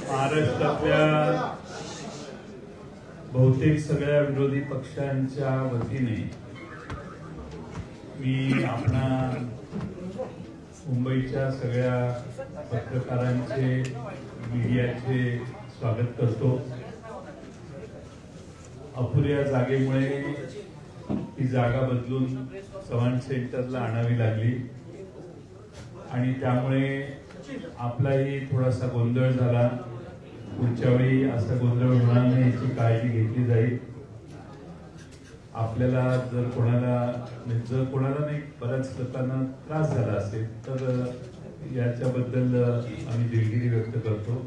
महाराष्ट्रातल्या बहुतेक सगळ्या विरोधी पक्षांच्या वतीने मी आपणा मुंबईच्या सगळ्या पत्रकारांचे मीडियाचे स्वागत करतो। अपुऱ्या जागेमुळे ही जागा बदलून चव्हाण सेंटरला आणावी लागली आणि त्यामुळे आपलाही थोडासा गोंधळ झाला। पुढच्या वेळी असा गोंधळ होणार नाही याची काळजी घेतली जाईल। आपल्याला जर कोणाला नाही बऱ्याच लोकांना त्रास झाला असेल तर याच्याबद्दल आम्ही दिलगिरी व्यक्त करतो।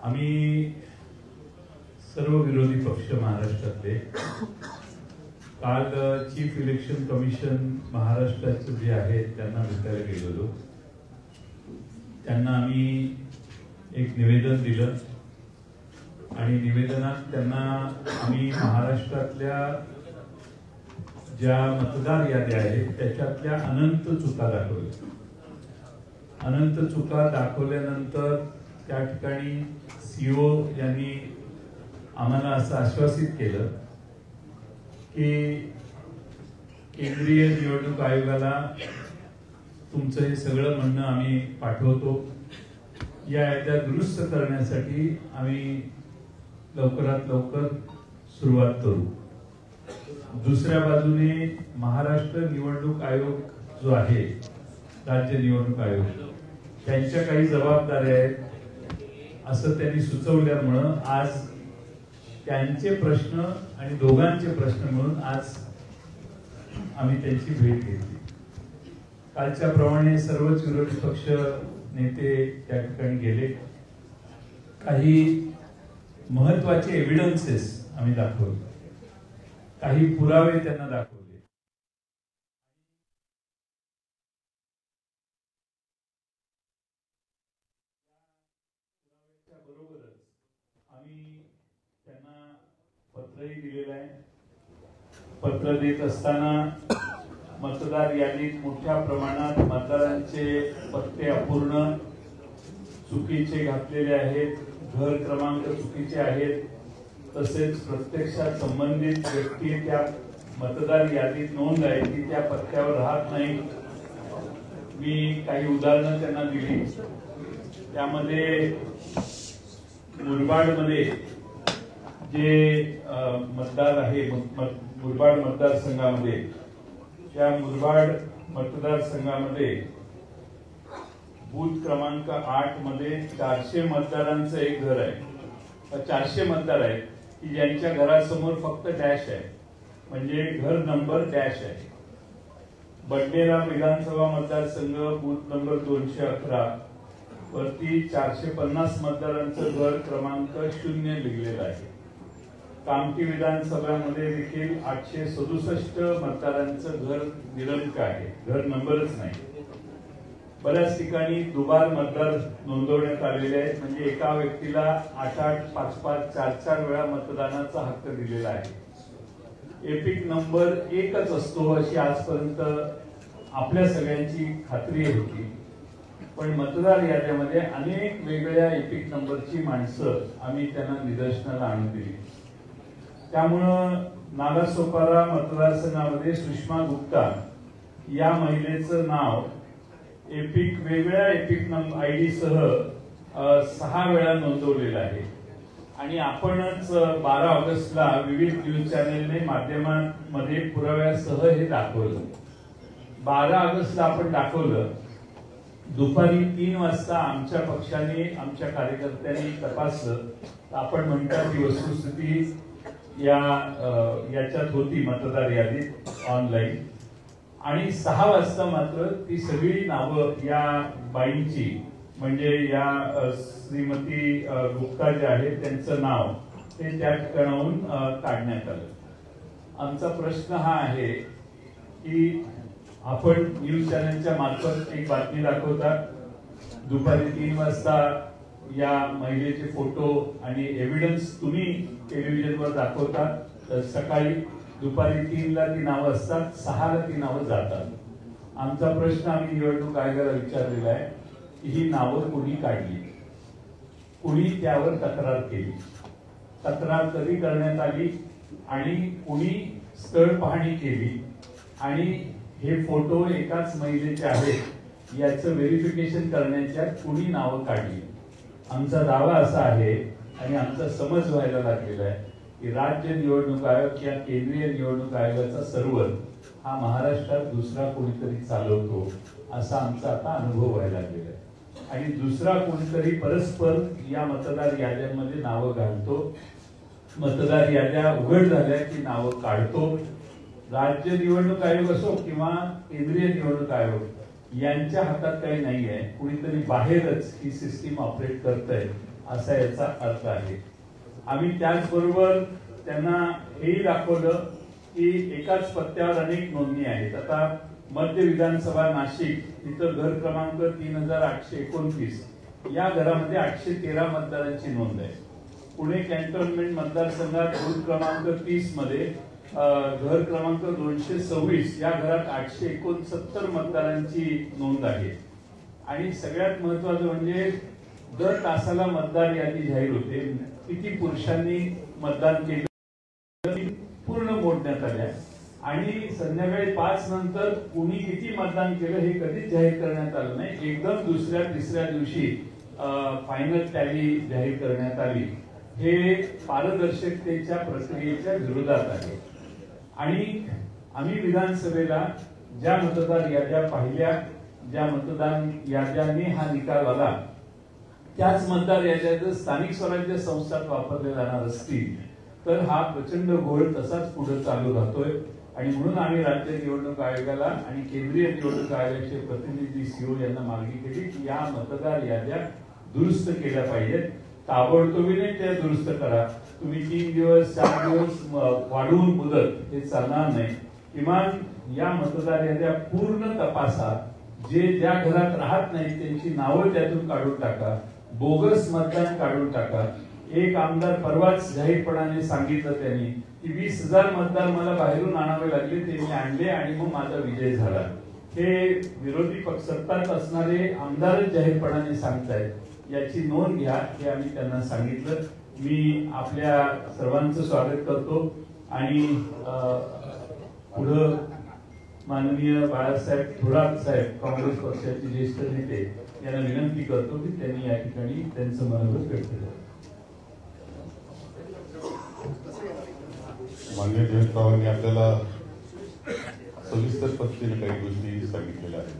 आम्ही सर्व विरोधी पक्ष महाराष्ट्रातले काल चीफ इलेक्शन कमिशन महाराष्ट्राचे जे आहेत त्यांना भेटायला गेलेलो। त्यांना आम्ही एक निवेदन दिलं आणि निवेदनात त्यांना आम्ही महाराष्ट्रातल्या ज्या मतदार याद्या आहेत त्याच्यातल्या अनंत चुका दाखवल्या। अनंत चुका दाखवल्यानंतर त्या ठिकाणी सीओ यांनी आम्हाला असं आश्वासित केलं की केंद्रीय निवडणूक आयोगाला तुमचं हे सगळं म्हणणं आम्ही पाठवतो। या याद्या दुरुस्त करण्यासाठी आम्ही लवकरात लवकर सुरुवात करू। दुसऱ्या बाजूने महाराष्ट्र निवडणूक आयोग जो आहे, राज्य निवडणूक आयोग, त्यांच्या काही जबाबदाऱ्या आहेत असं त्यांनी सुचवल्यामुळं आज त्यांचे प्रश्न आणि दोघांचे प्रश्न म्हणून आज आम्ही त्यांची भेट घेतली। कालच्या प्रमाणे सर्वच विरोधी पक्ष नेते त्या ठिकाणी गेले। काही महत्वाचे एव्हिडन्सेस आम्ही दाखवले, काही पुरावे त्यांना दाखवले। बरोबरच आम्ही त्यांना पत्रही दिलेलं आहे। पत्र देत असताना मतदार यादीत मोठ्या प्रमाणात मतदारांचे पत्ते अपूर्ण चुकीचे घातलेले आहेत, घर क्रमांक चुकीचे आहेत, तसेच प्रत्यक्षात संबंधित व्यक्ती त्या मतदार यादीत नोंद आहे की त्या पत्त्यावर राहत नाही। मी काही उदाहरणं त्यांना दिली। त्यामध्ये मुरबाडमध्ये जे मतदार आहे, मुरबाड मतदारसंघामध्ये, त्या मुरबाड मतदारसंघामध्ये बूथ क्रमांक 8 मध्ये 400 मतदारांचं एक घर आहे। 400 मतदार आहेत की ज्यांच्या घरासमोर फक्त डॅश आहे, म्हणजे घर नंबर डॅश आहे। बडनेरा विधानसभा मतदारसंघ बूथ नंबर 211 वरती 450 मतदारांचं घर क्रमांक 0 लिहिलेलं आहे। कामठी विधानसभामध्ये देखील 867 मतदारांचं घर निरंक आहे, घर नंबरच नाही। बऱ्याच ठिकाणी दुबार मतदार नोंदवण्यात आलेले आहेत, म्हणजे एका व्यक्तीला 8-8, 5-5, 4-4 वेळा मतदानाचा हक्क दिलेला आहे। एपिक नंबर एकच असतो अशी आजपर्यंत आपल्या सगळ्यांची खात्री होती, पण मतदार याद्यामध्ये अनेक वेगळ्या एपिक नंबरची माणसं आम्ही त्यांना निदर्शनाला आणून दिली। त्यामुळं नालासोपारा मतदारसंघामध्ये सुषमा गुप्ता या महिलेचं नाव वेगळ्या एपिक नंबर आयडी सह 6 वेळा नोंदवलेलं आहे आणि आपणच 12 ऑगस्टला विविध न्यूज चॅनेलने माध्यमांमध्ये पुराव्यासह हे दाखवलं। 12 ऑगस्टला आपण दाखवलं। दुपारी 3 वाजता आमच्या पक्षाने, आमच्या कार्यकर्त्यांनी तपासलं तर आपण म्हणतात की वस्तुस्थिती याच्यात होती मतदार यादीत ऑनलाईन, आणि 6 वाजता मात्र ती सगळी नावं या बाईंची, म्हणजे या श्रीमती गुप्ता जे आहे त्यांचं नाव ते त्या ठिकाणाहून काढण्यात आलं। आमचा प्रश्न हा आहे की आपण न्यूज चॅनलच्या मार्फत एक बातमी दाखवता, दुपारी 3 वाजता या महिलेचे फोटो आणि एव्हिडन्स तुम्ही टेलिव्हिजनवर दाखवता, तर सकाळी दुपारी 3ला ती नावं असतात, 6ला ती नावं जातात. आमचा प्रश्न आम्ही निवडणूक आयोगाला विचारलेला आहे की ही नावं कुणी काढली, कुणी त्यावर तक्रार केली, तक्रार कधी करण्यात आली आणि कुणी स्थळ पाहणी केली आणि हे फोटो एकाच महिलेचे आहेत याचं व्हेरिफिकेशन करण्याच्या कुणी नावं काढली. आमचा दावा असा आहे आणि आमचा समज व्हायला लागलेला आहे की राज्य निवडणूक आयोग या केंद्रीय निवडणूक आयोगाचा सर्व्हर हा महाराष्ट्रात दुसरा कोणीतरी चालवतो असा आमचा आता अनुभव व्हायला लागलेला आहे. आणि दुसरा कोणीतरी परस्पर या मतदार याद्यांमध्ये नावं घालतो, मतदार याद्या उघड झाल्या की नावं काढतो. राज्य निवडणूक आयोग असो किंवा केंद्रीय निवडणूक आयोग यांच्या हातात काही नाही आहे, कुणीतरी बाहेरच ही सिस्टीम ऑपरेट करतंय असा याचा अर्थ आहे. आम्ही त्याचबरोबर त्यांना हेही दाखवलं की एकाच पत्त्यावर अनेक नोंदणी आहेत. आता मध्य विधानसभा नाशिक इथं घर क्रमांक 3829 या घरामध्ये 813 मतदारांची नोंद आहे. पुणे कॅन्टोन्मेंट मतदारसंघात बूथ क्रमांक 30 मध्ये घर क्रमांक 226 या घरात 869 मतदारांची नोंद आहे. आणि सगळ्यात महत्वाचं म्हणजे दर तासाला मतदार यादी जाहीर होते, किती पुरुषांनी मतदान केलं पूर्ण मोडण्यात आल्या आणि संध्याकाळी 5 नंतर कुणी किती मतदान केलं हे कधीच जाहीर करण्यात आलं नाही. एकदम दुसऱ्या तिसऱ्या दिवशी फायनल टॅली जाहीर करण्यात आली. हे पारदर्शकतेच्या प्रक्रियेच्या विरोधात आहे. आणि आम्ही विधानसभेला ज्या मतदार याद्या पाहिल्या, ज्या मतदान याद्यांनी हा निकाल आला, त्याच मतदार याद्या जर स्थानिक स्वराज्य संस्थात वापरले जाणार असतील तर हा प्रचंड घोळ तसाच पुढे चालू राहतोय. आणि म्हणून आम्ही राज्य निवडणूक आयोगाला आणि केंद्रीय निवडणूक आयोगाचे प्रतिनिधी सीओ यांना मागणी केली की या मतदार याद्या दुरुस्त केल्या पाहिजेत. ताबडतोबीने त्या दुरुस्त करा. तुम्ही 3 दिवस 4 दिवस वाढवून मुदत हे चालणार नाही. किमान या मतदार याद्या पूर्ण तपासा. जे ज्या घरात राहत नाही त्यांची नावं त्यातून काढून टाका. बोगस मतदान काढून टाका. एक आमदार परवाच जाहीरपणाने सांगितलं त्यांनी की 20,000 मतदार मला बाहेरून आणावे लागले, ते मी आणले आणि मग माझा विजय झाला. हे विरोधी पक्ष सत्ताच असणारे आमदारच जाहीरपणाने सांगतायत. याची नोंद घ्या हे आम्ही त्यांना सांगितलं. मी आपल्या सर्वांचं स्वागत करतो आणि पुढं माननीय बाळासाहेब थोरात साहेब काँग्रेस पक्षाचे ज्येष्ठ नेते यांना विनंती करतो की त्यांनी या ठिकाणी त्यांचं मनोगत व्यक्त करावं. माननीय जयंतरावांनी आपल्याला सविस्तर पद्धतीने काही गोष्टी सांगितलेल्या आहेत.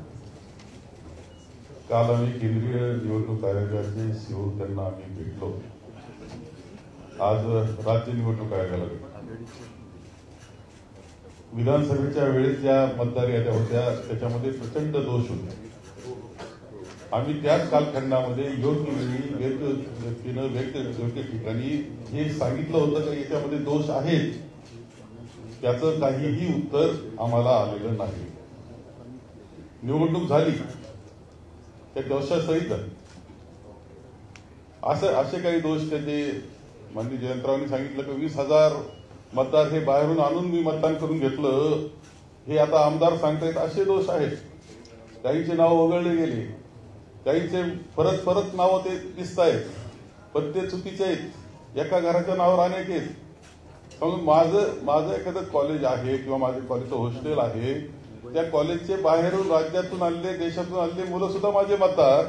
काल आम्ही केंद्रीय निवडणूक आयोगाचे सीओ त्यांना आम्ही भेटलो. आज राज्य निवडणूक आयोगाला भेटलो. विधानसभेच्या वेळेस ज्या मतदार याद्या होत्या त्याच्यामध्ये प्रचंड दोष होते. आम्ही त्याच कालखंडामध्ये योग्य वेळी योग्य ठिकाणी हे सांगितलं होतं की याच्यामध्ये दोष आहेत, त्याचं काहीही उत्तर आम्हाला आलेलं नाही. निवडणूक झाली त्या दोषासहित झाली. असे काही दोष त्याचे माननीय जयंतरावांनी सांगितलं की 20,000 मतदार हे बाहेरून आणून मी मतदान करून घेतलं, हे आता आमदार सांगतायत. असे दोष आहेत. काहीचे नाव वगळले गेले, काहीचे परत नाव ते दिसत आहेत, पण ते चुकीचे आहेत. एका घराच्या नावावर अनेक आहेत. माझं एखादं कॉलेज आहे किंवा माझ्या कॉलेजचं हॉस्टेल आहे, त्या कॉलेजचे बाहेरून राज्यातून आलेले देशातून आलेले मुलं सुद्धा माझे मतदार,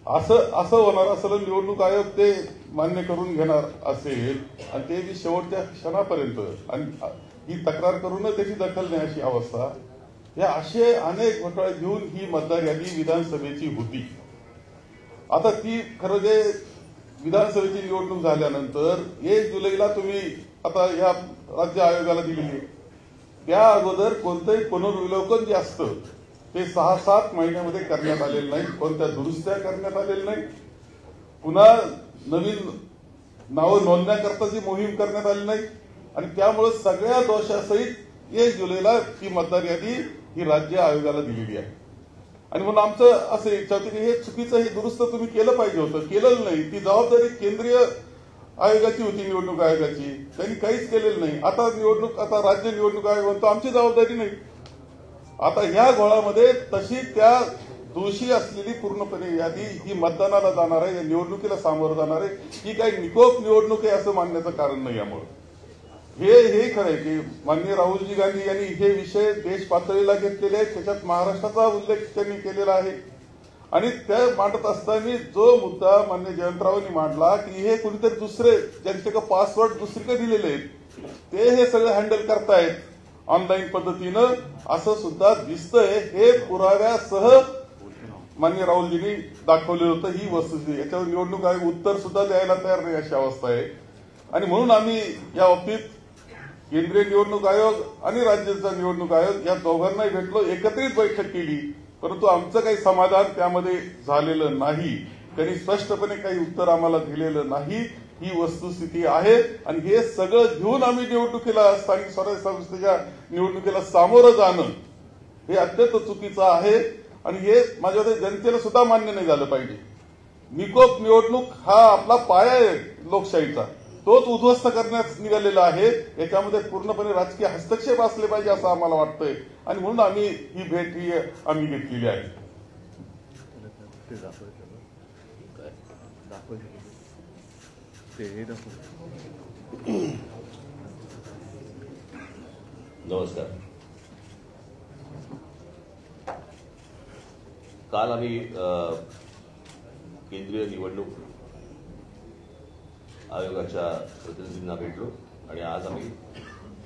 असं होणार असं निवडणूक आयोग ते मान्य करून घेणार असेल आणि ते बी शेवटच्या क्षणापर्यंत आणि ही तक्रार करूनच त्याची दखल नाही अशी अवस्था, या असे अनेक घोटाळे घेऊन ही मतदार यादी विधानसभेची होती. आता ती खरं जे विधानसभेची निवडणूक झाल्यानंतर 1 जुलैला तुम्ही आता या राज्य आयोगाला दिलेली, त्या अगोदर कोणतंही पुनर्विलोकन जे असतं ते 6-7 महिन्यामध्ये करण्यात आलेलं नाही. कोणत्या दुरुस्त्या करण्यात आलेल्या नाही. पुन्हा नवीन नावं नोंदण्याकरताची मोहीम करण्यात आली नाही. आणि त्यामुळे सगळ्या दोषासहित 1 जुलैला ती मतदार यादी ही राज्य आयोगाला दिलेली आहे. आणि म्हणून आमचं असं इच्छा होती की हे चुकीचं, हे दुरुस्त तुम्ही केलं पाहिजे होतं, केलेलं नाही. ती जबाबदारी केंद्रीय आयोगाची होती, निवडणूक आयोगाची, त्यांनी काहीच केलेलं नाही. आता राज्य निवडणूक आयोग म्हणतो आमची जबाबदारी नाही. आता ह्या घोळामध्ये तशी त्या दोषी असलेली पूर्णपणे यादी ही मतदानाला जाणार आहे, या निवडणुकीला सामोरं जाणार आहे, ही काही निकोप निवडणूक आहे असं मानण्याचं कारण नाही. यामुळे हे खरं आहे की माननीय राहुलजी गांधी यांनी हे विषय देश पातळीला घेतलेले आहेत, त्याच्यात महाराष्ट्राचा उल्लेख त्यांनी केलेला आहे. आणि त्या मांडत असताना जो मुद्दा माननीय जयंतरावांनी मांडला की हे कुणीतरी दुसरे ज्यांचे पासवर्ड दुसरीकडे दिलेले आहेत ते हे सगळं हँडल करतायत ऑनलाईन पद्धतीनं, असं सुद्धा दिसतंय. हे पुराव्यासह माननीय राहुलजींनी दाखवलेलं होतं. ही वस्तुस्थिती, याच्यावर निवडणूक आयोग उत्तर सुद्धा द्यायला तयार नाही अशी अवस्था आहे. आणि म्हणून आम्ही या बाबतीत केंद्रीय निवडणूक आयोग आणि राज्याचा निवडणूक आयोग या दोघांनाही भेटलो, एकत्रित बैठक केली, परंतु आमचं काही समाधान त्यामध्ये झालेलं नाही. त्यांनी स्पष्टपणे काही उत्तर आम्हाला दिलेलं नाही. ही वस्तुस्थिती आहे आणि हे सगळं घेऊन आम्ही निवडणुकीला, स्थानिक स्वराज्य संस्थेच्या निवडणुकीला सामोरं जाणं हे अत्यंत चुकीचं आहे. आणि हे माझ्या मते जनतेला सुद्धा मान्य नाही झालं पाहिजे. निकोप निवडणूक हा आपला पाया आहे लोकशाहीचा, तोच उद्ध्वस्त करण्यास निघालेला आहे. याच्यामध्ये पूर्णपणे राजकीय हस्तक्षेप असले पाहिजे असं आम्हाला वाटतंय. आणि म्हणून आम्ही ही भेट आम्ही घेतलेली आहे. नमस्कार. काल आम्ही केंद्रीय निवडणूक आयोगाच्या प्रतिनिधींना भेटलो आणि आज आम्ही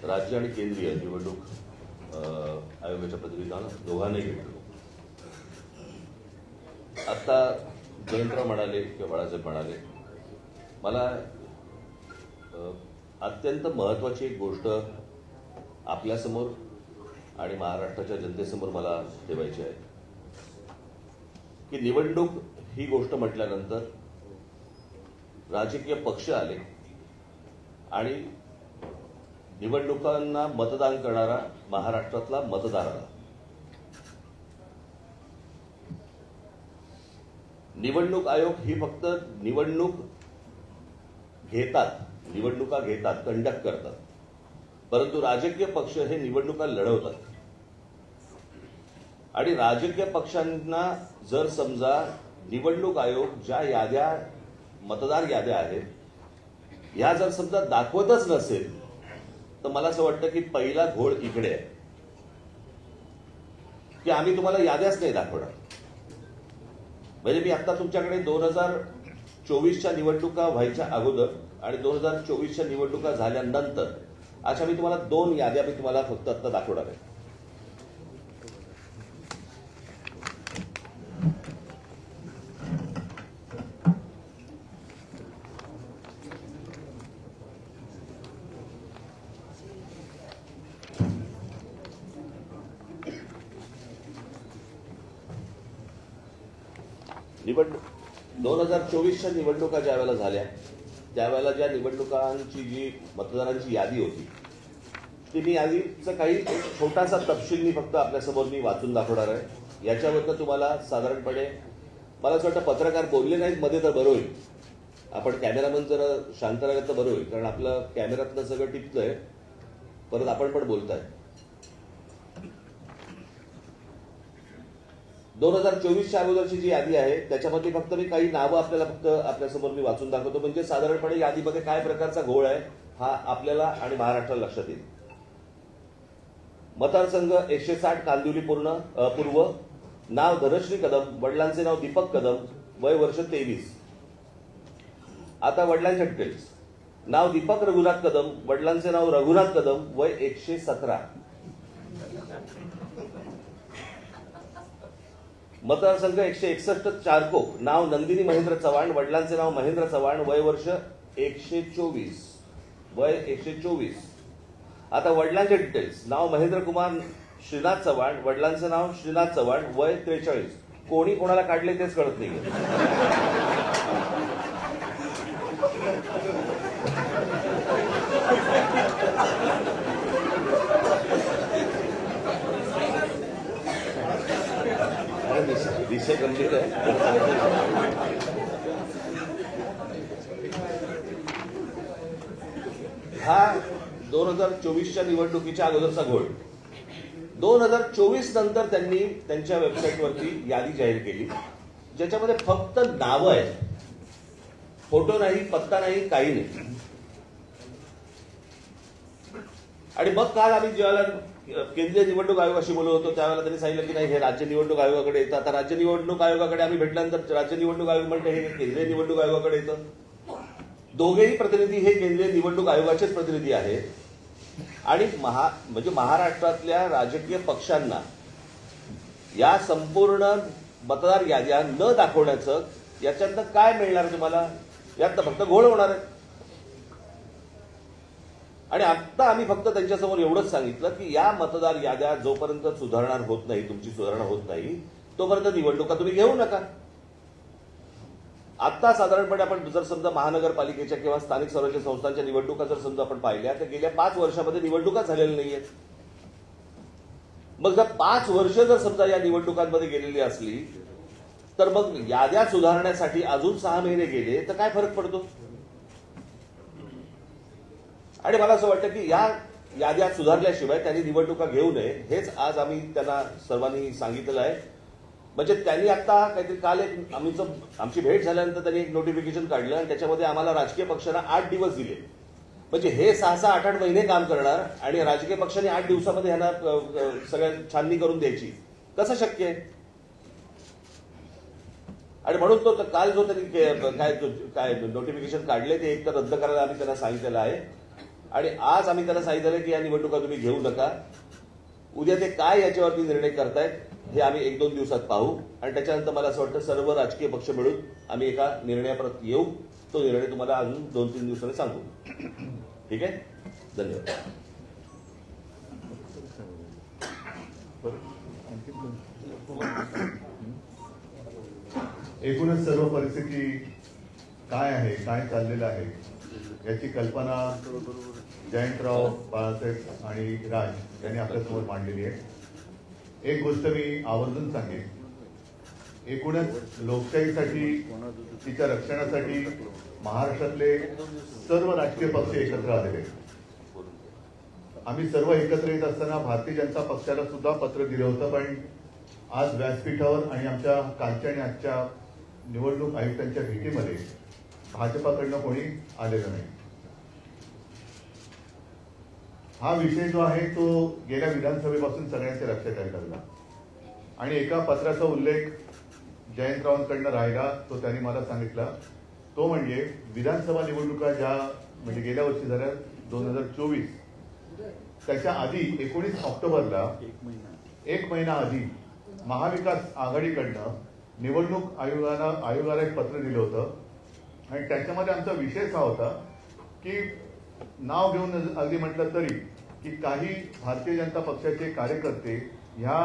राज्य आणि केंद्रीय निवडणूक आयोगाच्या प्रतिनिधींना दोघांनाही भेटलो. आता जयंतराव म्हणाले किंवा बाळासाहेब म्हणाले, मला अत्यंत महत्वाची एक गोष्ट आपल्यासमोर आणि महाराष्ट्राच्या जनतेसमोर मला ठेवायची आहे की निवडणूक ही गोष्ट म्हटल्यानंतर राजकीय पक्ष आले आणि निवडणुकांना मतदान करणारा महाराष्ट्रातला मतदार आला. निवडणूक आयोग ही फक्त निवडणुका घेतात, कंडक्ट करतात, परंतु राजकीय पक्ष हे निवडणुका लढवतात. आणि राजकीय पक्षांना जर समजा निवडणूक आयोग ज्या याद्या, मतदार याद्या आहेत, ह्या जर समजा दाखवतच नसेल तर मला असं वाटतं की पहिला घोळ इकडे आहे की आम्ही तुम्हाला याद्याच नाही दाखवणार. म्हणजे मी आता तुमच्याकडे 2024च्या निवडणुका व्हायच्या अगोदर आणि 2024च्या निवडणुका झाल्यानंतर अशा मी तुम्हाला 2 याद्या मी तुम्हाला फक्त आता दाखवणार आहे. निवडणूक 2024च्या निवडणुका ज्या वेळेला झाल्या त्यावेळेला ज्या निवडणुकांची जी मतदारांची यादी होती ती मी यादीचा काही एक छोटासा तपशील मी फक्त आपल्यासमोर मी वाचून दाखवणार आहे. याच्यावरनं तुम्हाला साधारणपणे मला असं वाटतं पत्रकार बोलले नाहीत मध्ये तर बरं होईल, आपण कॅमेरामन जरा शांत राहिलं तर बरं होईल, कारण आपलं कॅमेऱ्यातलं सगळं टिपतंय, परत आपण पण बोलताय. 2024च्या अगोदरची जी यादी आहे त्याच्यामध्ये फक्त मी काही नावं आपल्याला फक्त आपल्यासमोर मी वाचून दाखवतो, म्हणजे साधारणपणे यादीमध्ये काय प्रकारचा घोळ आहे हा आपल्याला आणि महाराष्ट्राला लक्षात येईल. मतदारसंघ 160 कांदिवली पूर्व, नाव धनश्री कदम, वडिलांचे नाव दीपक कदम, वय वर्ष 23. आता वडिलांचे डिटेल्स. नाव दीपक रघुनाथ कदम, वडिलांचे नाव रघुनाथ कदम, वय 117. मतदारसंघ 161 चारकोप, नाव नंदिनी महेंद्र चव्हाण, वडिलांचे नाव महेंद्र चव्हाण, वय वर्ष 124, वय 124. आता वडिलांचे डिटेल्स. नाव महेंद्र कुमार श्रीनाथ चव्हाण, वडिलांचं नाव श्रीनाथ चव्हाण, वय 43. कोणी कोणाला काढले तेच कळत नाही. विषय गंभीर आहे. हा 2024च्या निवडणुकीच्या अगोदरचा घोळ. 2024 नंतर त्यांनी त्यांच्या वेबसाईटवरती यादी जाहीर केली ज्याच्यामध्ये फक्त नावं आहेत, फोटो नाही, पत्ता नाही, काही नाही. आणि मग काल आम्ही ज्यावेळेला केंद्रीय निवडणूक आयोगाशी बोलत होतो त्यावेळेला त्यांनी सांगितलं की नाही हे राज्य निवडणूक आयोगाकडे येतं. आता राज्य निवडणूक आयोगाकडे आम्ही भेटल्यानंतर राज्य निवडणूक आयोग म्हणते हे केंद्रीय निवडणूक आयोगाकडे येतं. दोघेही प्रतिनिधी हे केंद्रीय निवडणूक आयोगाचेच प्रतिनिधी आहेत. आणि म्हणजे महाराष्ट्रातल्या राजकीय पक्षांना या संपूर्ण मतदार याद्या न दाखवण्याचं याच्यातनं काय मिळणार तुम्हाला? यात फक्त घोळ होणार आहे. आणि आता आम्ही फक्त त्यांच्यासमोर एवढंच सांगितलं की या मतदार याद्या जोपर्यंत सुधारणा होत नाही, तुमची सुधारणा होत नाही, तोपर्यंत निवडणुका तुम्ही घेऊ नका. आता साधारणपणे आपण जर समजा महानगरपालिकेच्या किंवा स्थानिक स्वराज्य संस्थांच्या निवडणुका जर समजा आपण पाहिल्या तर गेल्या 5 वर्षामध्ये निवडणुका झालेल्या नाहीयेत. मग जर 5 वर्ष जर समजा या निवडणुकांमध्ये गेलेली असली तर मग याद्या सुधारण्यासाठी अजून 6 महिने गेले तर काय फरक पडतो? आणि मला असं वाटतं की या याद्या सुधारल्याशिवाय त्यांनी निवडणुका घेऊ नये हेच आज आम्ही त्यांना सर्वांनी सांगितलेलं आहे. म्हणजे त्यांनी आता काहीतरी काल एक आमची भेट झाल्यानंतर त्यांनी एक नोटिफिकेशन काढलं आणि त्याच्यामध्ये आम्हाला राजकीय पक्षांना 8 दिवस दिले. म्हणजे हे 6-6, 8-8 महिने काम करणार आणि राजकीय पक्षांनी 8 दिवसामध्ये ह्यांना सगळ्या छाननी करून द्यायची, कसं शक्य आहे? आणि म्हणून तो काल जो त्यांनी काय नोटिफिकेशन काढले ते एक तर रद्द करायला आम्ही त्यांना सांगितलेलं आहे. आणि आज आम्ही त्यांना सांगितलं की या निवडणुका तुम्ही घेऊ नका. उद्या ते काय याच्यावरती निर्णय करतायत हे आम्ही 1-2 दिवसात पाहू आणि त्याच्यानंतर मला असं वाटतं सर्व राजकीय पक्ष मिळून आम्ही एका निर्णयापर्यंत येऊ. तो निर्णय तुम्हाला अजून 2-3 दिवसांनी सांगू. ठीक आहे, धन्यवाद. एकूणच सर्व परिस्थिती काय आहे, काय चाललेलं आहे याची कल्पना जयंतराव, बाळासाहेब आणि राज यांनी आपल्यासमोर मांडलेली आहे. एक गोष्ट मी आवर्जून सांगेन, एकूणच लोकशाहीसाठी, तिच्या रक्षणासाठी महाराष्ट्रातले सर्व राजकीय पक्ष एकत्र आलेले. आम्ही सर्व एकत्र येत असताना भारतीय जनता पक्षाला सुद्धा पत्र दिलं होतं, पण आज व्यासपीठावर आणि आमच्या कालच्या आणि आजच्या निवडणूक आयुक्तांच्या भेटीमध्ये भाजपाकडनं कोणी आलेलं नाही. हा विषय जो आहे तो गेल्या विधानसभेपासून सगळ्यांच्या लक्षात यायला लागला आणि एका पत्राचा उल्लेख जयंतरावांकडनं राहिला, तो त्यांनी मला सांगितला. तो म्हणजे विधानसभा निवडणुका ज्या म्हणजे गेल्या वर्षी झाल्या 2024, त्याच्या आधी 19 ऑक्टोबरला 1 महिना आधी महाविकास आघाडीकडनं निवडणूक आयोगाला एक पत्र दिलं होतं आणि त्याच्यामध्ये आमचा विषय हा होता की नाव घेऊन अगदी म्हटलं तरी की काही भारतीय जनता पक्षाचे कार्यकर्ते ह्या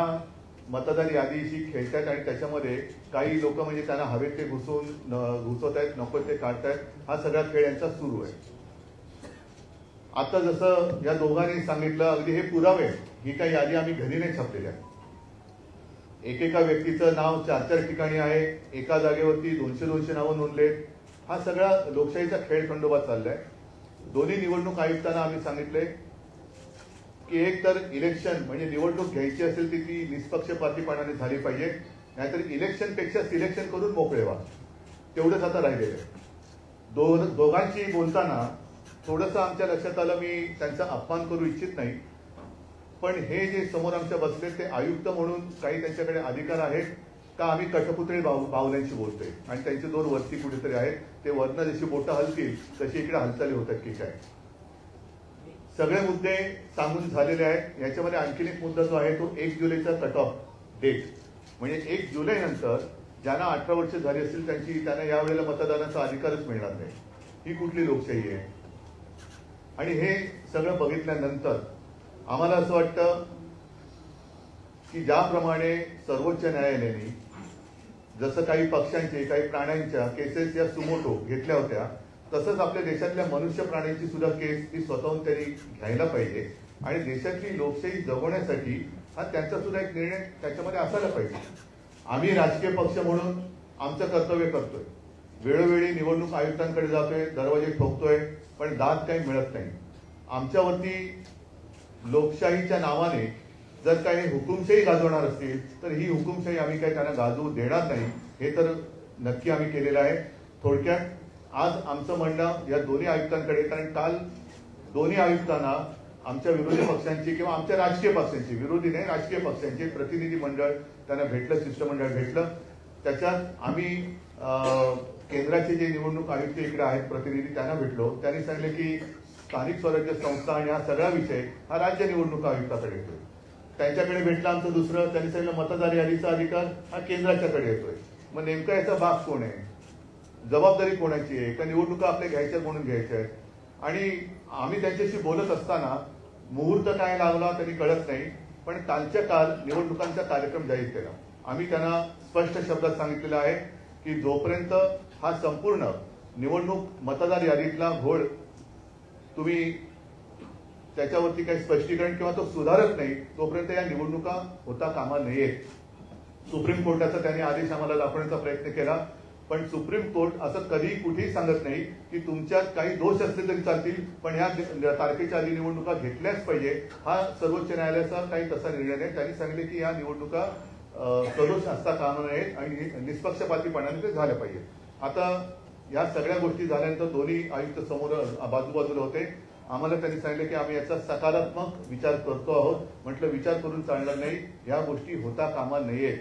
मतदार यादीशी खेळतात आणि त्याच्यामध्ये काही लोक म्हणजे त्यांना हवे ते घुसवत आहेत, नको ते काढतायत. हा सगळा खेळ यांचा सुरू आहे. आता जसं या दोघांनी सांगितलं, अगदी हे पुरावे, ही काही यादी आम्ही घरी नाही छापलेल्या. एकेका व्यक्तीचं नाव 4-4 ठिकाणी आहे, एका जागेवरती 200-200 नावं नोंदलेत. हा सगळा लोकशाहीचा खेळ खंडोबा चाललाय. दोन्ही निवडणूक आयुक्तांना आम्ही सांगितले की एक तर इलेक्शन म्हणजे निवडणूक घ्यायची असेल तर ती निष्पक्षपातीपणाने झाली पाहिजे, नाहीतर इलेक्शनपेक्षा सिलेक्शन करून मोकळे व्हा. तेवढंच आता राहिलेलं आहे. दोघांशी बोलताना थोडंसं आमच्या लक्षात आलं, मी त्यांचा अपमान करू इच्छित नाही, पण हे जे समोर आमच्या बसले ते आयुक्त म्हणून काही त्यांच्याकडे अधिकार आहेत का आम्ही कठपुतळी बाहुल्यांशी बोलतोय आणि त्यांचे 2 वरती कुठेतरी आहेत, ते वरनं जशी बोटं हलतील तशी इकडे हालचाली होतात की काय. सगळे मुद्दे सांगून झालेले आहेत. याच्यामध्ये आणखीन एक मुद्दा जो आहे तो 1 जुलैचा कट ऑफ डेट, म्हणजे 1 जुलै नंतर ज्यांना 18 वर्ष झाली असतील त्यांना यावेळेला मतदानाचा अधिकारच मिळणार नाही. ही कुठली लोकशाही आहे? आणि हे सगळं बघितल्यानंतर आम्हाला असं वाटतं की ज्याप्रमाणे सर्वोच्च न्यायालयाने जसं काही पक्षांचे, काही प्राण्यांच्या केसेस या सुमोटो घेतल्या होत्या, तसंच आपल्या देशातल्या मनुष्य प्राण्यांची सुद्धा केस ती स्वतःहून त्यांनी घ्यायला पाहिजे आणि देशातली लोकशाही जगवण्यासाठी हा त्यांचा सुद्धा एक निर्णय त्याच्यामध्ये असायला पाहिजे. आम्ही राजकीय पक्ष म्हणून आमचं कर्तव्य करतोय, वेळोवेळी निवडणूक आयुक्तांकडे जातोय, दरवाजे ठोकतोय, पण दाद काही मिळत नाही. आमच्यावरती लोकशाहीच्या नावाने जर काही हुकुमशाही गाजवणार असतील तर ही हुकुमशाही आम्ही काही त्यांना गाजवू देणार नाही, हे तर नक्की आम्ही केलेलं आहे. थोडक्यात आज आमचं म्हणणं या दोन्ही आयुक्तांकडे, कारण काल दोन्ही आयुक्तांना आमच्या विरोधी पक्षांची किंवा आमच्या राजकीय पक्षांची, विरोधी नाही राजकीय पक्षांचे प्रतिनिधी मंडळ त्यांना भेटलं, शिष्टमंडळ भेटलं. त्याच्यात आम्ही केंद्राचे जे निवडणूक आयुक्त इकडे आहेत प्रतिनिधी त्यांना भेटलो. त्यांनी सांगितले की स्थानिक स्वराज्य संस्था आणि हा सगळा विषय हा राज्य निवडणूक आयुक्ताकडे येतोय. त्यांच्याकडे भेटलं आमचं दुसरं, त्यांनी सांगितलं मतदार यादीचा अधिकार हा केंद्राच्याकडे येतोय. मग नेमका याचा भाग कोण आहे, जबाबदारी कोणाची आहे, का निवडणुका आपल्या घ्यायच्या म्हणून घ्यायच्या आहेत. आणि आम्ही त्यांच्याशी बोलत असताना मुहूर्त काय लागला त्यांनी कळत नाही, पण कालच्या काल निवडणुकांचा कार्यक्रम जाहीर केला. आम्ही त्यांना स्पष्ट शब्दात सांगितलेलं आहे की जोपर्यंत हा संपूर्ण निवडणूक मतदार यादीतला घोळ तुम्ही त्याच्यावरती काही स्पष्टीकरण किंवा तो सुधारत नाही तोपर्यंत या निवडणुका होता कामा नयेत. सुप्रीम कोर्टाचा त्यांनी आदेश आम्हाला दाखवण्याचा प्रयत्न केला, पण सुप्रीम कोर्ट असं कधी कुठेही सांगत नाही की तुमच्यात काही दोष असले तरी चालतील, पण या तारखेच्या आधी निवडणुका घेतल्याच पाहिजे. हा सर्वोच्च न्यायालयाचा काही तसा निर्णय नाही. त्यांनी सांगितले की या निवडणुका सदोष असता कामा नयेत आणि निष्पक्षपातीपणाने ते झाल्या पाहिजे. आता या सगळ्या गोष्टी झाल्यानंतर दोन्ही आयुक्त समोर बाजूबाजूला होते. आम्हाला त्यांनी सांगितलं की आम्ही याचा सकारात्मक विचार करतो आहोत. म्हटलं विचार करून चालणार नाही, या गोष्टी होता कामा नयेत.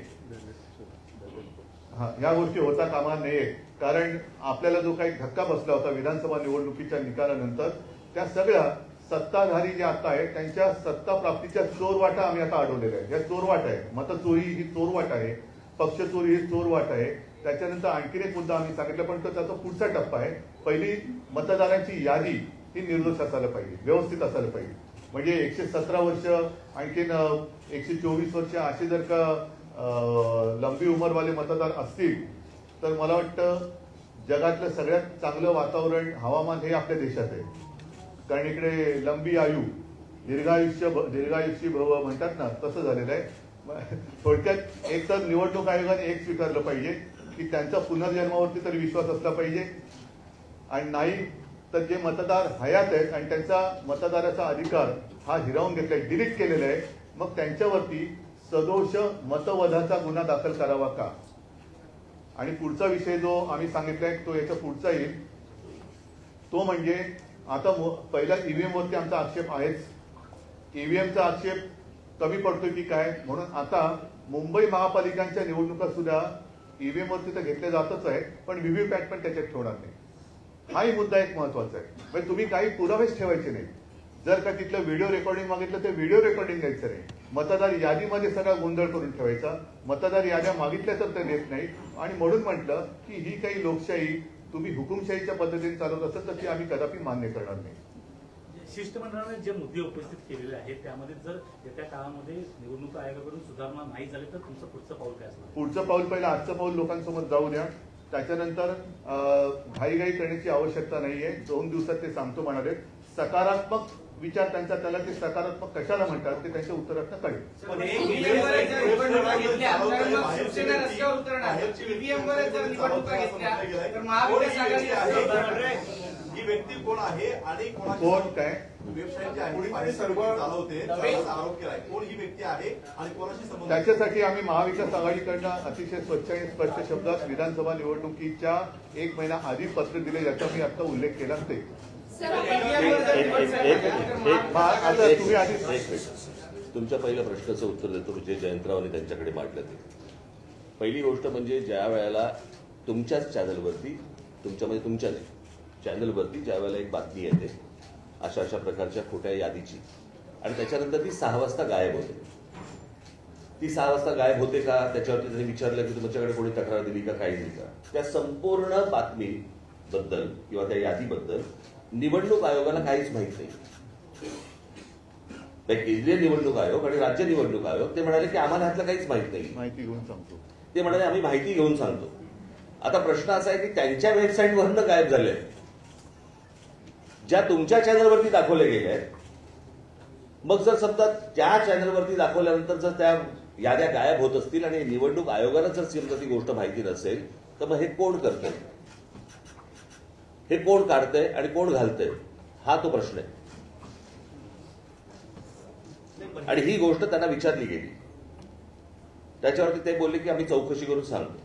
या गोष्टी होता कामा नयेत, कारण आपल्याला जो काही धक्का बसला होता विधानसभा निवडणुकीच्या निकालानंतर, त्या सगळ्या सत्ताधारी जे आता आहेत त्यांच्या सत्ता प्राप्तीच्या चोरवाटा आम्ही आता अडवलेल्या आहेत. या चोरवाट आहे, मतचोरी ही चोरवाट आहे, पक्षचोरी ही चोरवाट आहे. त्याच्यानंतर आणखीन एक मुद्दा आम्ही सांगितला, पण तो त्याचा पुढचा टप्पा आहे. पहिली मतदारांची यादी ही निर्दोष असायला पाहिजे, व्यवस्थित असायला पाहिजे. म्हणजे 117 वर्ष आणखीन 124 वर्ष असे जर का लंबी उमरवाले मतदार असतील तर मला वाटतं जगातलं सगळ्यात चांगलं वातावरण हवामान हे आपल्या देशात आहे. कारण इकडे लंबी आयु दीर्घायुष्य भव म्हणतात ना, तसं झालेलं आहे. थोडक्यात एक तर निवडणूक आयोगाने एक स्वीकारलं पाहिजे की त्यांचा पुनर्जन्मावरती तरी विश्वास असला पाहिजे, आणि नाही तर जे मतदार हयात आहेत आणि त्यांचा मतदाराचा अधिकार हा हिरावून घेतलाय, डिलीट केलेला आहे, मग त्यांच्यावरती सदोष मतवधाचा गुन्हा दाखल करावा का. आणि पुढचा विषय जो आम्ही सांगितलाय तो याचा पुढचा येईल, तो म्हणजे आता पहिला ईव्हीएम वरती आमचा आक्षेप आहेच. ईव्हीएमचा आक्षेप कमी पडतोय की काय, म्हणून आता मुंबई महापालिकांच्या निवडणुका सुद्धा ईव्हीएम वरती तर घेतल्या जातच आहे, पण व्हीव्हीपॅट पण त्याच्यात ठेवणार नाही. हाही मुद्दा एक महत्वाचा आहे. म्हणजे तुम्ही काही पुरावेच ठेवायचे नाही. जर का तिथलं व्हिडिओ रेकॉर्डिंग मागितलं तर व्हिडिओ रेकॉर्डिंग द्यायचं नाही. मतदार यादीमध्ये सगळा गोंधळ करून ठेवायचा. मतदार याद्या मागितल्या तर ते देत नाही. आणि म्हणून म्हटलं की ही काही लोकशाही तुम्ही हुकुमशाहीच्या पद्धतीने चालवत असेल तर ती आम्ही कदापि मान्य करणार नाही. शिष्टमंडळाने जे मुद्दे उपस्थित केलेले आहेत त्यामध्ये जर येत्या काळामध्ये निवडणूक आयोगाकडून सुधारणा नाही झाली तर तुमचं पुढचं पाऊल काय असणार? पुढचं पाऊल पहिलं आजचं पाऊल लोकांसमोर जाऊ द्या. त्याच्यानंतर घाईघाई करण्याची आवश्यकता नाहीये. 2 दिवसात ते सांगतो म्हणाले. सकारात्मक विचार त्यांचा, त्याला ते सकारात्मक कशाला म्हणतात ते त्यांच्या उत्तरात कळेल. ही व्यक्ती कोण आहे आणि कोण काय वेबसाईट चालवते आरोप केलाय, कोण ही व्यक्ती आहे आणि कोणाशी संबंध. त्याच्यासाठी आम्ही महाविकास आघाडीकडनं अतिशय स्वच्छ आणि स्पष्ट शब्दात विधानसभा निवडणुकीच्या 1 महिना आधी पत्र दिले, ज्याचा मी आता उल्लेख केला ते. आता तुम्ही आधी तुमच्या पहिल्या प्रश्नाचं उत्तर देतो जे जयंतरावांनी त्यांच्याकडे मांडलं ते. पहिली गोष्ट म्हणजे ज्या वेळेला तुमच्याच चॅनलवरती, तुमच्या चॅनलवरती ज्या वेळेला एक बातमी येते अशा प्रकारच्या खोट्या यादीची, आणि त्याच्यानंतर ती 6 वाजता गायब होते. ती 6 वाजता गायब होते का, त्याच्यावरती त्यांनी विचारलं की तुमच्याकडे कोणी तक्रार दिली का, काही दिली का. त्या संपूर्ण बातमीबद्दल किंवा त्या यादीबद्दल निवडणूक आयोगाला काहीच माहित नाही. केंद्रीय निवडणूक आयोग आणि राज्य निवडणूक आयोग ते म्हणाले की आम्हाला ह्यातलं काहीच माहित नाही, माहिती घेऊन सांगतो. ते म्हणाले आम्ही माहिती घेऊन सांगतो. आता प्रश्न असा आहे की त्यांच्या वेबसाईटवरनं गायब झाले, ज्या तुमच्या चॅनलवरती दाखवले गेले आहेत. मग जर समजा त्या चॅनलवरती दाखवल्यानंतर जर त्या याद्या गायब होत असतील आणि निवडणूक आयोगाला जर समजा ती गोष्ट माहिती नसेल तर मग हे कोण करतंय, हे कोण काढतंय आणि कोण घालतंय, हा तो प्रश्न आहे. आणि ही गोष्ट त्यांना विचारली गेली, त्याच्यावरती ते बोलले की आम्ही चौकशी करून सांगतो.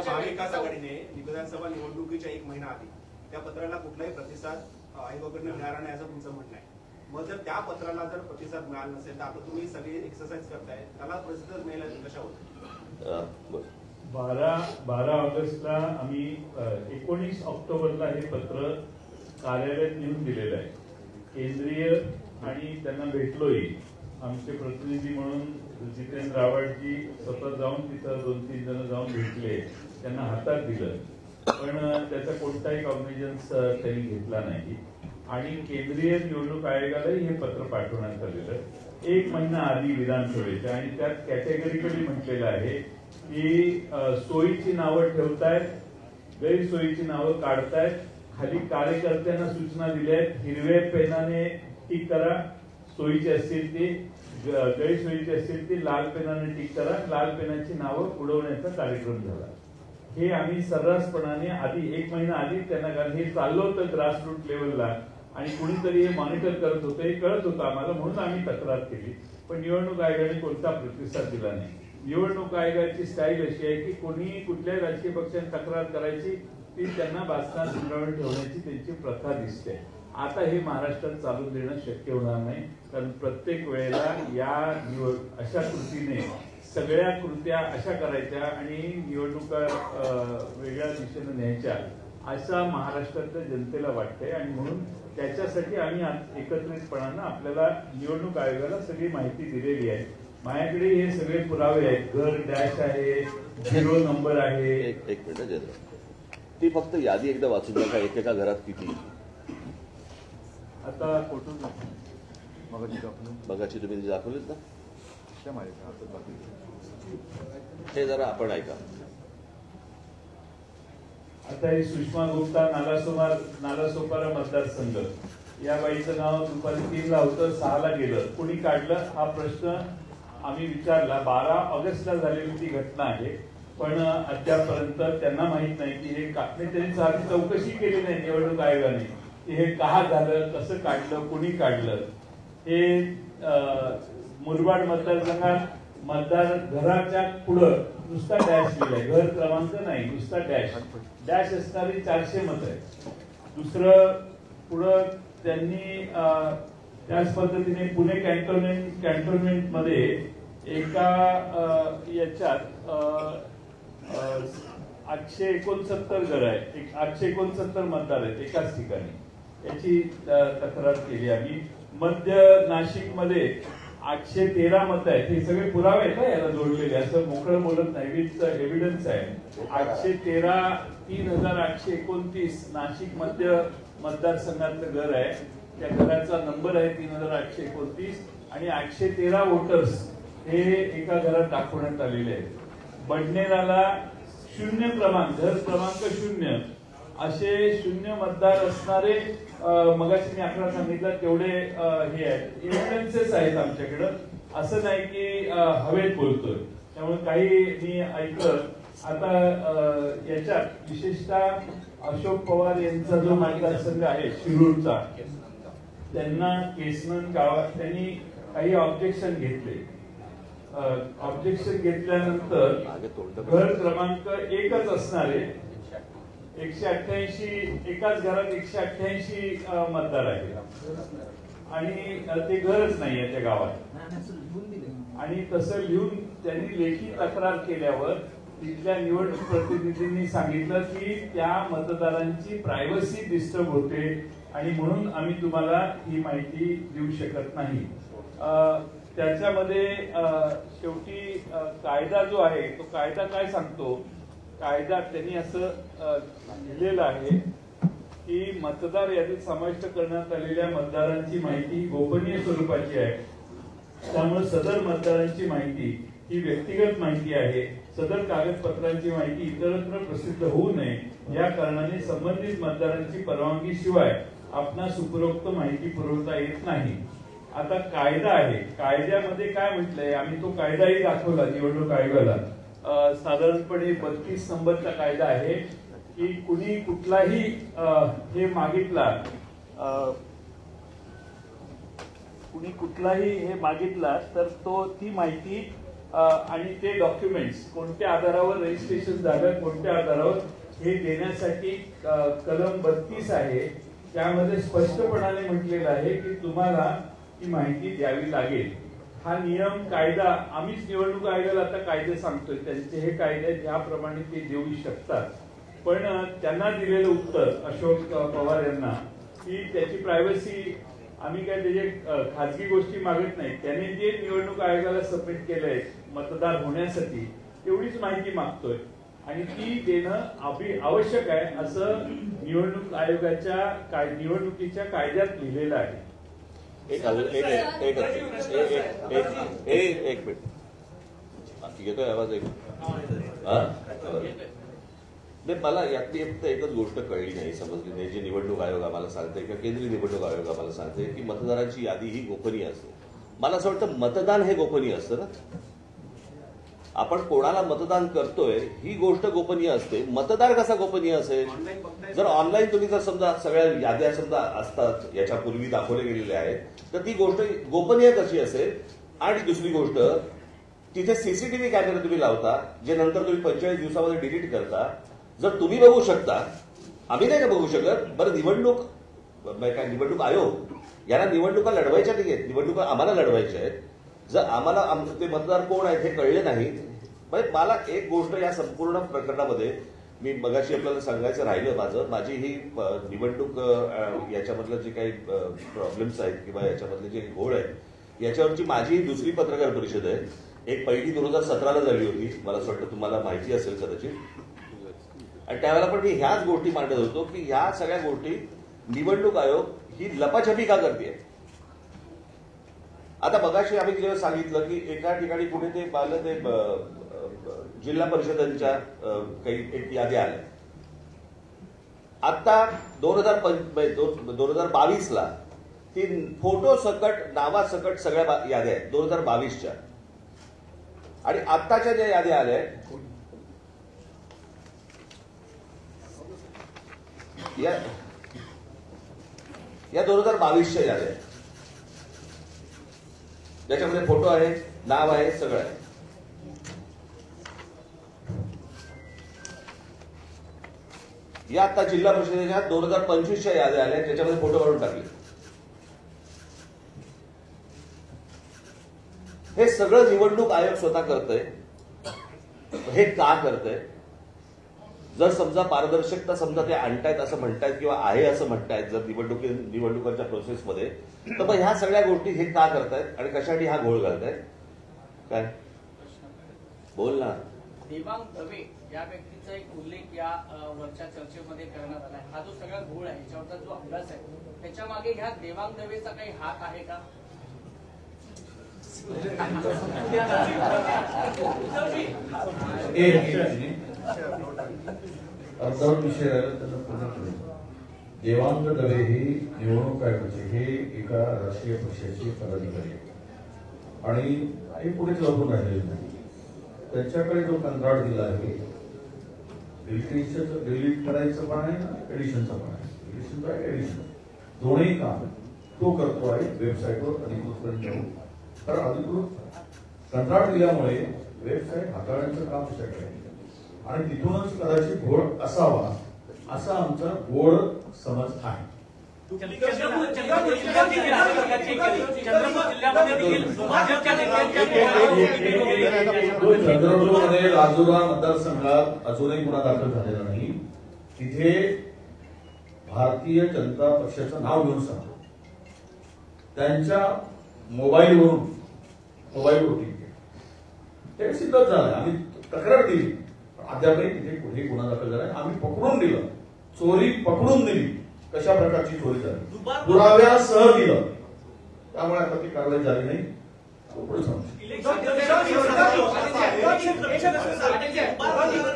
महाविकास आघाडीने विधानसभा निवडणुकीच्या 1 महिना आधी त्या पत्राला कुठलाही प्रतिसाद आयोगाकडनं मिळाला नाही असं तुमचं म्हणणं आहे. मग जर त्या पत्राला जर प्रतिसाद मिळाला नसेल तर आता तुम्ही सगळी एक्सरसाइज करताय, त्याला प्रतिसाद मिळाला कशावर? 12 ऑगस्टला आम्ही 19 ऑक्टोबरला हे पत्र कार्यालयात नेऊन दिलेलं आहे. केंद्रीय आणि त्यांना भेटलोही, आमचे प्रतिनिधी म्हणून जितेंद्र आव्हाडजी स्वतः जाऊन तिथं 2-3 जण जाऊन भेटले, त्यांना हातात दिलं, पण त्याचा कोणताही कॉग्निजन्स त्यांनी घेतला नाही. आणि केंद्रीय निवडणूक आयोगालाही हे पत्र पाठवण्यात आलेलं 1 महिना आधी विधानसभेच्या, आणि त्यात कॅटेगरिकली म्हटलेलं आहे की सोयीची नावं ठेवतायत, गैरसोयीची नावं काढतायत, खाली कार्यकर्त्यांना सूचना दिल्या आहेत, हिरव्या पेनाने टिक करा, सोयीची असतील ती, गैरसोयीची असतील ती लाल पेनाने टिक करा, लाल पेनाची नावं उडवण्याचा कार्यक्रम झाला. हे आम्ही सर्रासपणाने आधी 1 महिना आधी त्यांना, कारण हे चाललं होतं ग्रासरूट लेवलला आणि कुणीतरी हे मॉनिटर करत होतं, हे कळत होतं आम्हाला, म्हणून आम्ही तक्रार केली. पण निवडणूक आयोगाने कोणता प्रतिसाद दिला नाही. निवडणूक आयोगाची स्टाईल अशी आहे की कोणी कुठल्याही राजकीय पक्षाने तक्रार करायची, ती त्यांना बासनात गुंडाळून ठेवण्याची त्यांची प्रथा दिसते. आता हे महाराष्ट्रात चालू देणं शक्य होणार नाही, कारण प्रत्येक वेळेला अशा कृतीने सगळ्या कृत्या अशा करायच्या आणि निवडणुका वेगळ्या दिशेने न्यायच्या, असा महाराष्ट्रातल्या जनतेला वाटतंय. आणि म्हणून त्याच्यासाठी आम्ही एकत्रितपणानं आपल्याला निवडणूक आयोगाला सगळी माहिती दिलेली आहे. माझ्याकडे हे सगळे पुरावे आहेत, घर डॅश आहे, 0 नंबर आहे. एक मिनिट, ती फक्त यादी एकदा वाचून नका, एकेका घरात किती. आता बघाची तुम्ही दाखवलीत ना, हे जरा आपण ऐका. आता ही सुषमा गुप्ता, नालासोपारा मतदारसंघ, या बाईचं नाव दुपारी 3ला होतं, 6ला गेलं, कुणी काढलं हा प्रश्न आम्ही विचारला. 12 ऑगस्टला झालेली ती घटना आहे, पण अद्यापर्यंत त्यांना माहित नाही की हे त्यांनी साधी चौकशी केली नाही निवडणूक आयोगाने की हे का झालं, कसं काढलं, कुणी काढलं. हे मुरबाड मतदारसंघात मतदार घराच्या पुढं नुसता डॅश लिहिलाय, घर क्रमांक नाही, नुसता डॅश असणारी 400 मतं आहे. दुसरं पुढं त्यांनी त्याच पद्धतीने पुणे कॅन्टोन्मेंट मध्ये एका याच्यात 869 घर आहे, 869 मतदार आहेत एकाच ठिकाणी, याची तक्रार केली आम्ही. मध्य नाशिक मध्ये 813 मतं आहेत, हे सगळे पुरावे आहेत ना याला जोडलेले, असं मोकळं बोलत नाही, विथ एव्हिडन्स आहे. 813 3829 नाशिक मध्य मतदारसंघातलं घर आहे, त्या घराचा नंबर आहे 3829 आणि 813 वोटर्स हे एका घरात दाखवण्यात आलेले आहेत. बडनेराला 0 क्रमांक, घर क्रमांक 0 असे 0 मतदार असणारे, मगाशी मी आकडा सांगितला तेवढे हे आहेत, एव्हिडन्सेस आहेत आमच्याकडं, असं नाही की हवेत बोलतोय. त्यामुळे काही मी ऐकलं. आता याच्यात विशेषतः अशोक पवार यांचा जो मतदारसंघ आहे शिरूरचा, त्यांना केसनन गावात त्यांनी काही ऑब्जेक्शन घेतले. ऑब्जेक्शन घेतल्यानंतर घर क्रमांक 1च असणारे 188, एकाच घरात 188 मतदार आहेत आणि ते घरच नाही आहे त्या गावात. आणि तसं लिहून त्यांनी लेखी तक्रार केल्यावर तिथल्या निवडणूक प्रतिनिधींनी सांगितलं की त्या मतदारांची प्रायव्हसी डिस्टर्ब होते आणि म्हणून आम्ही तुम्हाला ही माहिती देऊ शकत नाही. त्याच्यामध्ये शेवटी कायदा जो आहे तो कायदा काय सांगतो, कायदा त्यांनी असं लिहिलेलं आहे की मतदार यादीत समाविष्ट करण्यात आलेल्या मतदारांची माहिती गोपनीय स्वरूपाची आहे, त्यामुळे सदर मतदारांची माहिती ही व्यक्तिगत माहिती आहे. सदर कागदपत्रांची माहिती इतरत्र प्रसिद्ध होऊ नये या कारणाने संबंधित मतदारांची परवानगी शिवाय आपणास उपरोक्त माहिती पुरवता येत नाही. आता कायदा आहे, कायद्यामध्ये काय म्हटलंय, आम्ही तो कायदाही दाखवला निवडणूक आयोगाला. साधारणपणे 32 नंबरचा कायदा आहे की कुणी कुठलाही हे मागितला तर तो ती माहिती आणि ते डॉक्युमेंट्स कोणत्या आधारावर रजिस्ट्रेशन झालं, कोणत्या आधारावर हे देण्यासाठी कलम 32 आहे. त्यामध्ये स्पष्टपणाने म्हटलेलं आहे की तुम्हाला ती माहिती द्यावी लागेल. हा नियम कायदा आम्हीच निवडणूक आयोगाला आता कायदे सांगतोय, त्यांचे हे कायदे ज्याप्रमाणे ते देऊ शकतात. पण त्यांना दिलेलं उत्तर अशोक पवार यांना की त्याची प्रायव्हसी, आम्ही काय त्याचे खाजगी गोष्टी मागत नाही, त्याने जे निवडणूक आयोगाला सबमिट केलंय मतदार होण्यासाठी तेवढीच माहिती मागतोय आणि ती देणं आवश्यक आहे असं निवडणूक आयोगाच्या निवडणुकीच्या कायद्यात लिहिलेलं आहे. एक मिनिट येतोय आवाज? मला यातली फक्त एकच गोष्ट कळली नाही, समजली नाही, जे निवडणूक आयोग आम्हाला सांगते किंवा केंद्रीय निवडणूक आयोग आम्हाला सांगते की मतदारांची यादी ही गोपनीय असते. मला असं वाटतं मतदान हे गोपनीय असतं ना. आपण कोणाला मतदान करतोय ही गोष्ट गोपनीय असते, मतदार कसा गोपनीय असेल? जर ऑनलाईन तुम्ही जर समजा सगळ्या याद्या समजा असतात याच्यापूर्वी दाखवले गेलेले आहेत तर ती गोष्ट गोपनीय कशी असेल? आणि दुसरी गोष्ट, तिथे सीसीटीव्ही कॅमेरे तुम्ही लावता जे नंतर तुम्ही 45 दिवसामध्ये डिलीट करता. जर तुम्ही बघू शकता, आम्ही नाही का बघू शकत? बरं, निवडणूक आयोग यांना निवडणुका लढवायच्या नाही आहेत, निवडणुका आम्हाला लढवायच्या आहेत. जर आम्हाला ते मतदार कोण आहेत हे कळले नाही, म्हणजे मला एक गोष्ट या संपूर्ण प्रकरणामध्ये मी मगाशी आपल्याला सांगायचं राहिलं, माझी ही निवडणूक याच्यामधलं जे काही प्रॉब्लेम्स आहेत किंवा याच्यामधले जे घोळ आहेत याच्यावरची माझी ही दुसरी पत्रकार परिषद आहे. एक पहिली 2017ला झाली होती, मला असं वाटतं तुम्हाला माहिती असेल कदाचित. आणि त्यावेळेला पण मी ह्याच गोष्टी मांडत होतो की ह्या सगळ्या गोष्टी निवडणूक आयोग ही लपाछपी का करते. आता मगाशी आम्ही जेव्हा सांगितलं की एका ठिकाणी कुठे ते जिल्हा परिषदांच्या काही एक याद्या आल्या. आता 2022ला ती फोटो सकट नावासकट सगळ्या याद्या आहेत 2022च्या. आणि आत्ताच्या ज्या याद्या आल्या या 2022च्या याद्या आहेत, ज्याच्यामध्ये फोटो आहे, नाव आहे, सगळं आहे. या आता जिल्हा परिषदेच्या 2025च्या याद्या आल्या ज्याच्यामध्ये फोटो काढून टाकले. हे सगळं निवडणूक आयोग स्वतः करतोय. हे का करतोय? जर समजा पारदर्शकता समजा ते आणतायत असं म्हणतायत किंवा आहे असं म्हणतायत जर निवडणुकांच्या प्रोसेसमध्ये, तर मग ह्या सगळ्या गोष्टी हे का करतायत आणि कशासाठी हा घोळ घालतायत? काय बोल ना. देवांग दवे या व्यक्तीचा एक उल्लेख या वरच्या चर्चेमध्ये करण्यात आला. हा जो सगळा घोळ आहे याच्यावरचा जो अभ्यास आहे त्याच्या मागे ह्या देवांग दवेचा काही हात आहे का? अर्धवट विषय राहिला त्यांना पूर्ण करेल. देवांग दवे हे निवडणूक आयोगाचे हे एका राष्ट्रीय पक्षाचे पदाधिकारी आहेत आणि हे पुढे लपून राहिलेले नाही. त्यांच्याकडे जो कंत्राट दिला आहे डिलीट करायचं पण आहे ना एडिशनचं पण आहे. एडिशन दोन्ही काम तो करतो आहे वेबसाईटवर अधिकृत जाऊन. तर अधिकृत कंत्राट दिल्यामुळे वेबसाईट हाताळण्याचं काम शक्य आहे आणि तिथूनच कदाचित घोळ असावा असा आमचा गोड समज आहे. चंद्रपूरमध्ये राजुरा मतदारसंघात अजूनही गुन्हा दाखल झालेला नाही. तिथे भारतीय जनता पक्षाचं नाव घेऊन सांगतो त्यांच्या मोबाईलवरून ते सिद्धच झालं. आम्ही तक्रार दिली अद्यापही तिथे कुठेही गुन्हा दाखल झाला. आम्ही पकडून दिलं, चोरी पकडून दिली, कशा प्रकारची चोरी झाली पुराव्यासह दिलं. त्यामुळे आता ती कारवाई झाली नाही. पुढे सांगतो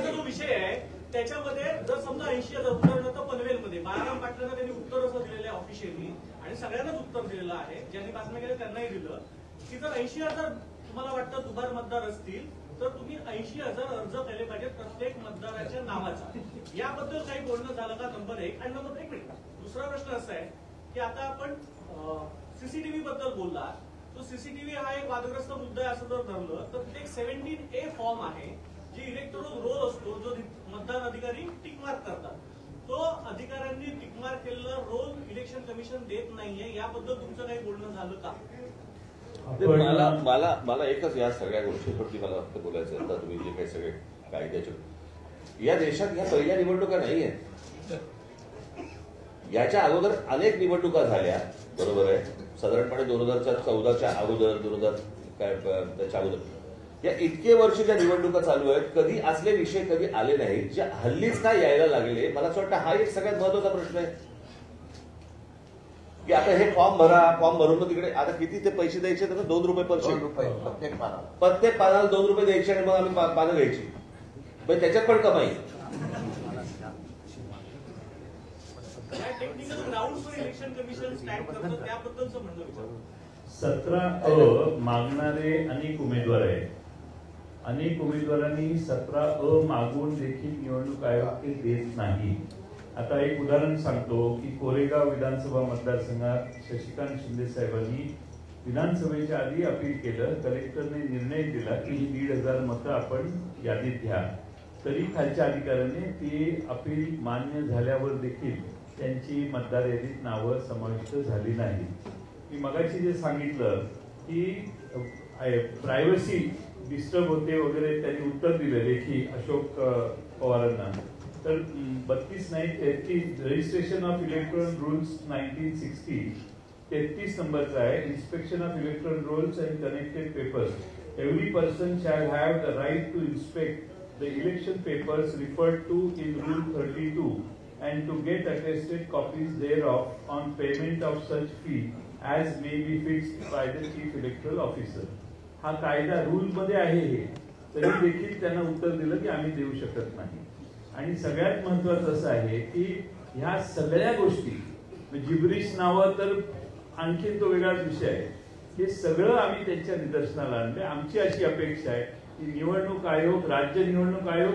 जो विषय आहे त्याच्यामध्ये जर समजा 80,000 उदाहरणार्थ पनवेलमध्ये बाळाराम पाटलांना त्यांनी उत्तर असं दिलेलं आहे ऑफिशियली आणि आणि सगळ्यांनाच उत्तर दिलेलं आहे, ज्यांनी बातम्या केल्या त्यांनाही दिलं की जर 80,000 तुम्हाला वाटतं दुबार मतदार असतील तर तुम्ही 80,000 अर्ज केले पाहिजेत प्रत्येक मतदाराच्या नावाचा. याबद्दल काही बोलणं झालं का? नंबर 1. आणि नंबर 1 मिनिट, दुसरा प्रश्न असा आहे की आता आपण सीसीटीव्ही बद्दल बोलला, तो सीसीटीव्ही हा एक वादग्रस्त मुद्दा आहे असं जर धरलं तर एक 17A फॉर्म आहे जी इलेक्टोरल रोल असतो जो मतदान अधिकारी टिकमार्क करतात. तो अधिकाऱ्यांनी टिकमार्क केलेला रोल इलेक्शन कमिशन देत नाहीये, याबद्दल तुमचं काही बोलणं झालं का? मला एकच या सगळ्या गोष्टींवरती मला वाटतं बोलायचं. आता तुम्ही जे काही सगळे कायद्याचे या देशात या पहिल्या निवडणुका नाही आहेत. याच्या अगोदर अनेक निवडणुका झाल्या, बरोबर आहे, साधारणपणे 2014च्या अगोदर, 2000 त्याच्या अगोदर, या इतके वर्ष ज्या निवडणुका चालू आहेत कधी असले विषय कधी आले नाहीत जे हल्लीच काय यायला लागले. मला असं वाटतं हा एक सगळ्यात महत्वाचा प्रश्न आहे की आता हे फॉर्म भरा, फॉर्म भरून मग तिकडे आता किती ते पैसे द्यायचे तर 2 रुपये पर शीट, प्रत्येक पानाला 2 रुपये द्यायचे आणि मग आम्ही पानं घ्यायची. पण त्याच्यात पण कमाई. टेक्निकल ग्राउंडवर इलेक्शन कमिशन स्टँड करतं त्याबद्दलचं म्हणणं विचारलं. 17A मागणारे अनेक उमेदवार आहेत. अनेक उमेदवारांनी 17A मागून देखील निवडणूक आयोग ते देत नाही. आता एक उदाहरण सांगतो की कोरेगाव विधानसभा मतदारसंघात शशिकांत शिंदे साहेबांनी विधानसभेच्या आधी अपील केलं. कलेक्टरने निर्णय दिला की 1,500 मतं आपण यादीत घ्या. तरी खालच्या अधिकाऱ्याने ती अपील मान्य झाल्यावर देखील त्यांची मतदार यादीत नावं समाविष्ट झाली नाही. मी मगाशी जे सांगितलं की प्रायव्हसी डिस्टर्ब होते वगैरे, त्यांनी उत्तर दिलं लेखी अशोक पवारांना. तर 32 नाही 33 रजिस्ट्रेशन ऑफ इलेक्ट्रॉन रूल्स 1960 33 नंबरचा आहे. Inspection of electoral rolls and connected papers. Every person shall have the right to inspect the election papers referred to in Rule 32 and to get attested copies thereof on payment of such fee as may be fixed by the Chief Electoral Officer. हा कायदा rule मध्ये आहे हे, तरी देखील त्यांना उत्तर दिलं की आम्ही देऊ शकत नाही. आणि सगळ्यात महत्वाचं असं आहे की ह्या सगळ्या गोष्टी जिब्रिश नावं तर आणखी तो वेगळाच विषय आहे. हे सगळं आम्ही त्यांच्या निदर्शनाला आणले. आमची अशी अपेक्षा आहे की निवडणूक आयोग, राज्य निवडणूक आयोग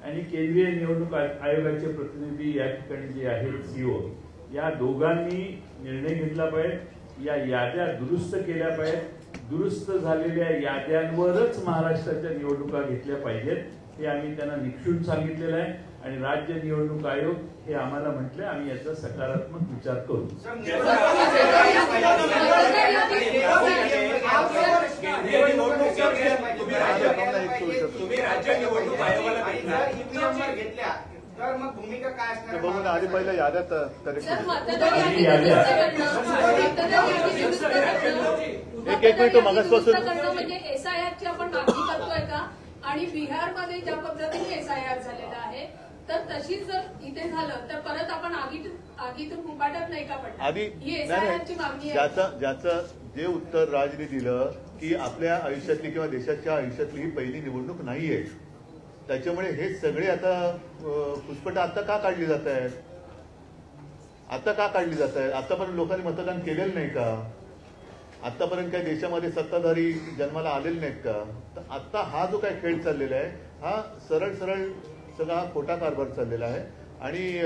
आणि केंद्रीय निवडणूक आयोगाचे प्रतिनिधी या ठिकाणी जे आहेत सीओ, या दोघांनी निर्णय घेतला पाहिजे. या याद्या दुरुस्त केल्या पाहिजेत. दुरुस्त झालेल्या याद्यांवरच महाराष्ट्राच्या निवडणुका घेतल्या पाहिजेत हे आम्ही त्यांना निक्षून सांगितलेलं आहे. आणि राज्य निवडणूक आयोग हे आम्हाला म्हटले आम्ही याचा सकारात्मक विचार करू. तुम्ही राज्य निवडणूक आयोगाला घेतल्या तर मग भूमिका काय असणार? बघून आधी पहिल्या याद्यात एक मिनिट मागासपासून म्हणजे SIR आपण मागणी करतोय का? आणि बिहारमध्ये ज्या पद्धतीने SIR झालेला आहे तर तशीच जर इथे झालं तर परत आपण आगीतून मुकाटत नाही का पडणार? आधी SIRची मागणी आहे. ज्याचं जे उत्तर राजने दिलं की आपल्या आयुष्यातली किंवा देशाच्या आयुष्यातली ही पहिली निवडणूक नाहीये, त्याच्यामुळे हे सगळे आता पुष्पट आता का काढली जात आहेत? आता का काढली जात आहेत? आतापर्यंत लोकांनी मतदान केलेलं नाही का? आतापर्यंत काही देशामध्ये सत्ताधारी जन्माला आलेले नाहीत का? तर आता हा जो काही खेळ चाललेला आहे हा सरळ सगळा खोटा कारभार चाललेला आहे. आणि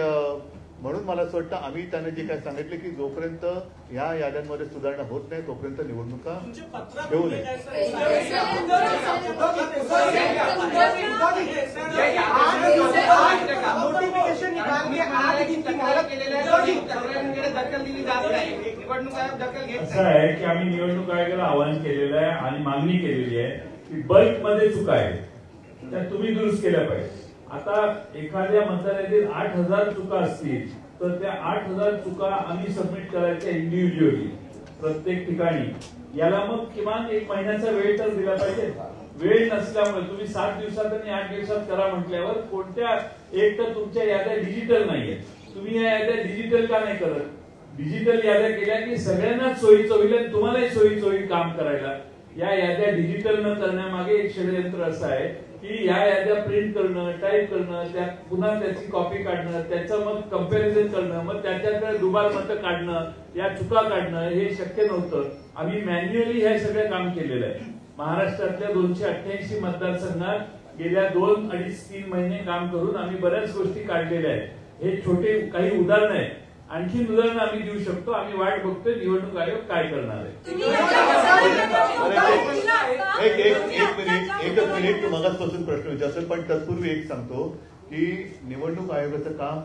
म्हणून मला असं वाटतं आम्ही त्यांना जे काय सांगितले की जोपर्यंत ह्या याद्यांमध्ये सुधारणा होत नाही तोपर्यंत निवडणुका घेऊ नये. असं आहे की आम्ही निवडणूक आयोगाला आवाहन केलेलं आहे आणि मागणी केलेली आहे की बल्कमध्ये चुका आहेत त्या तुम्ही दुरुस्त केल्या पाहिजे. आता एखाद्या मतदारातील 8,000 चुका असतील तर त्या 8,000 चुका आम्ही सबमिट करायच्या इंडिव्हिज्युअली प्रत्येक ठिकाणी. याला मग किमान 1 महिन्याचा वेळ तर दिला पाहिजे. वेळ नसल्यामुळे तुम्ही 7 दिवसात आणि 8 दिवसात करा म्हटल्यावर कोणत्या, एक तर तुमच्या याद्या डिजिटल नाहीये. तुम्ही या याद्या डिजिटल का नाही करत? डिजिटल याद्या केल्या की सगळ्यांनाच सोयीचं होईल आणि तुम्हालाही सोयीचं होईल काम करायला. या याद्या डिजिटल न करण्यामागे एक षडयंत्र असं आहे की की ह्या याद्या प्रिंट करणं, टाईप करणं, त्या पुन्हा त्याची कॉपी काढणं, त्याचं मग कंपॅरिझन करणं, मग त्याच्यात दुबार मतं काढणं, या चुका काढणं हे शक्य नव्हतं. आम्ही मॅन्युअली हे सगळं काम केलेलं आहे. महाराष्ट्रातल्या 288 मतदारसंघात गेल्या 2-2.5-3 महिने काम करून आम्ही बऱ्याच गोष्टी काढलेल्या आहेत. हे छोटे काही उदाहरण आहेत. आणखी उदाहरण आम्ही देऊ शकतो. आम्ही वाट बघतोय निवडणूक आयोग काय करणार आहे. एकच मिनिट मगाचपासून प्रश्न विचारतो, पण तत्पूर्वी एक सांगतो की निवडणूक आयोगाचं काम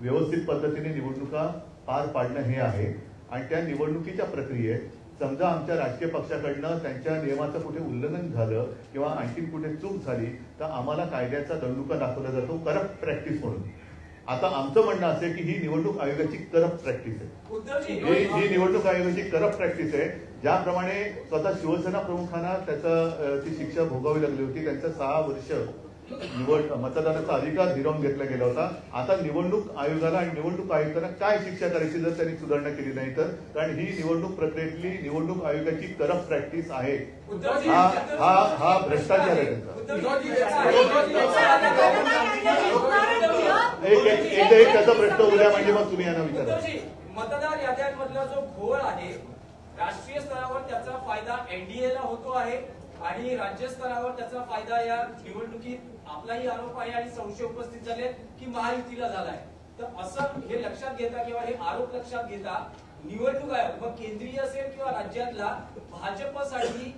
व्यवस्थित पद्धतीने निवडणुका पार पाडणं हे आहे. आणि त्या निवडणुकीच्या प्रक्रियेत समजा आमच्या राजकीय पक्षाकडनं त्यांच्या नियमाचं कुठे उल्लंघन झालं किंवा आणखी कुठे चूक झाली तर आम्हाला कायद्याचा दंडुका दाखवला जातो करप्ट प्रॅक्टिस म्हणून. आता आमचं म्हणणं असं आहे की ही निवडणूक आयोगाची करप्ट प्रॅक्टिस आहे. ही निवडणूक आयोगाची करप्ट प्रॅक्टिस आहे. ज्याप्रमाणे स्वतः शिवसेना प्रमुखांना ती शिक्षा भोगावी लागली होती. त्यांचं 6 वर्ष मतदानाचा अधिकार हिरावून घेतला गेला होता. आता निवडणूक आयोगाला आणि निवडणूक आयुक्तांना काय शिक्षा करायची जर त्यांनी सुधारणा केली नाही तर, कारण ही निवडणूक प्रक्रियेतली निवडणूक आयोगाची करप्ट प्रॅक्टिस आहे. हा भ्रष्टाचार आहे त्यांचा. एक त्याचा प्रश्न उद्या म्हणजे मग तुम्ही यांना विचारा. मतदार याद्यांमधला जो घोळ आहे राष्ट्रीय स्तरावर त्याचा फायदा एनडीएला होतो आहे आणि राज्य स्तरावर त्याचा फायदा या निवडणुकीत आपलाही आरोप आहे आणि संशय उपस्थित झाले की महायुतीला झालाय. तर असं हे लक्षात घेता किंवा हे आरोप लक्षात घेता निवडणूक आयोग मग केंद्रीय असेल किंवा राज्यातला भाजपसाठी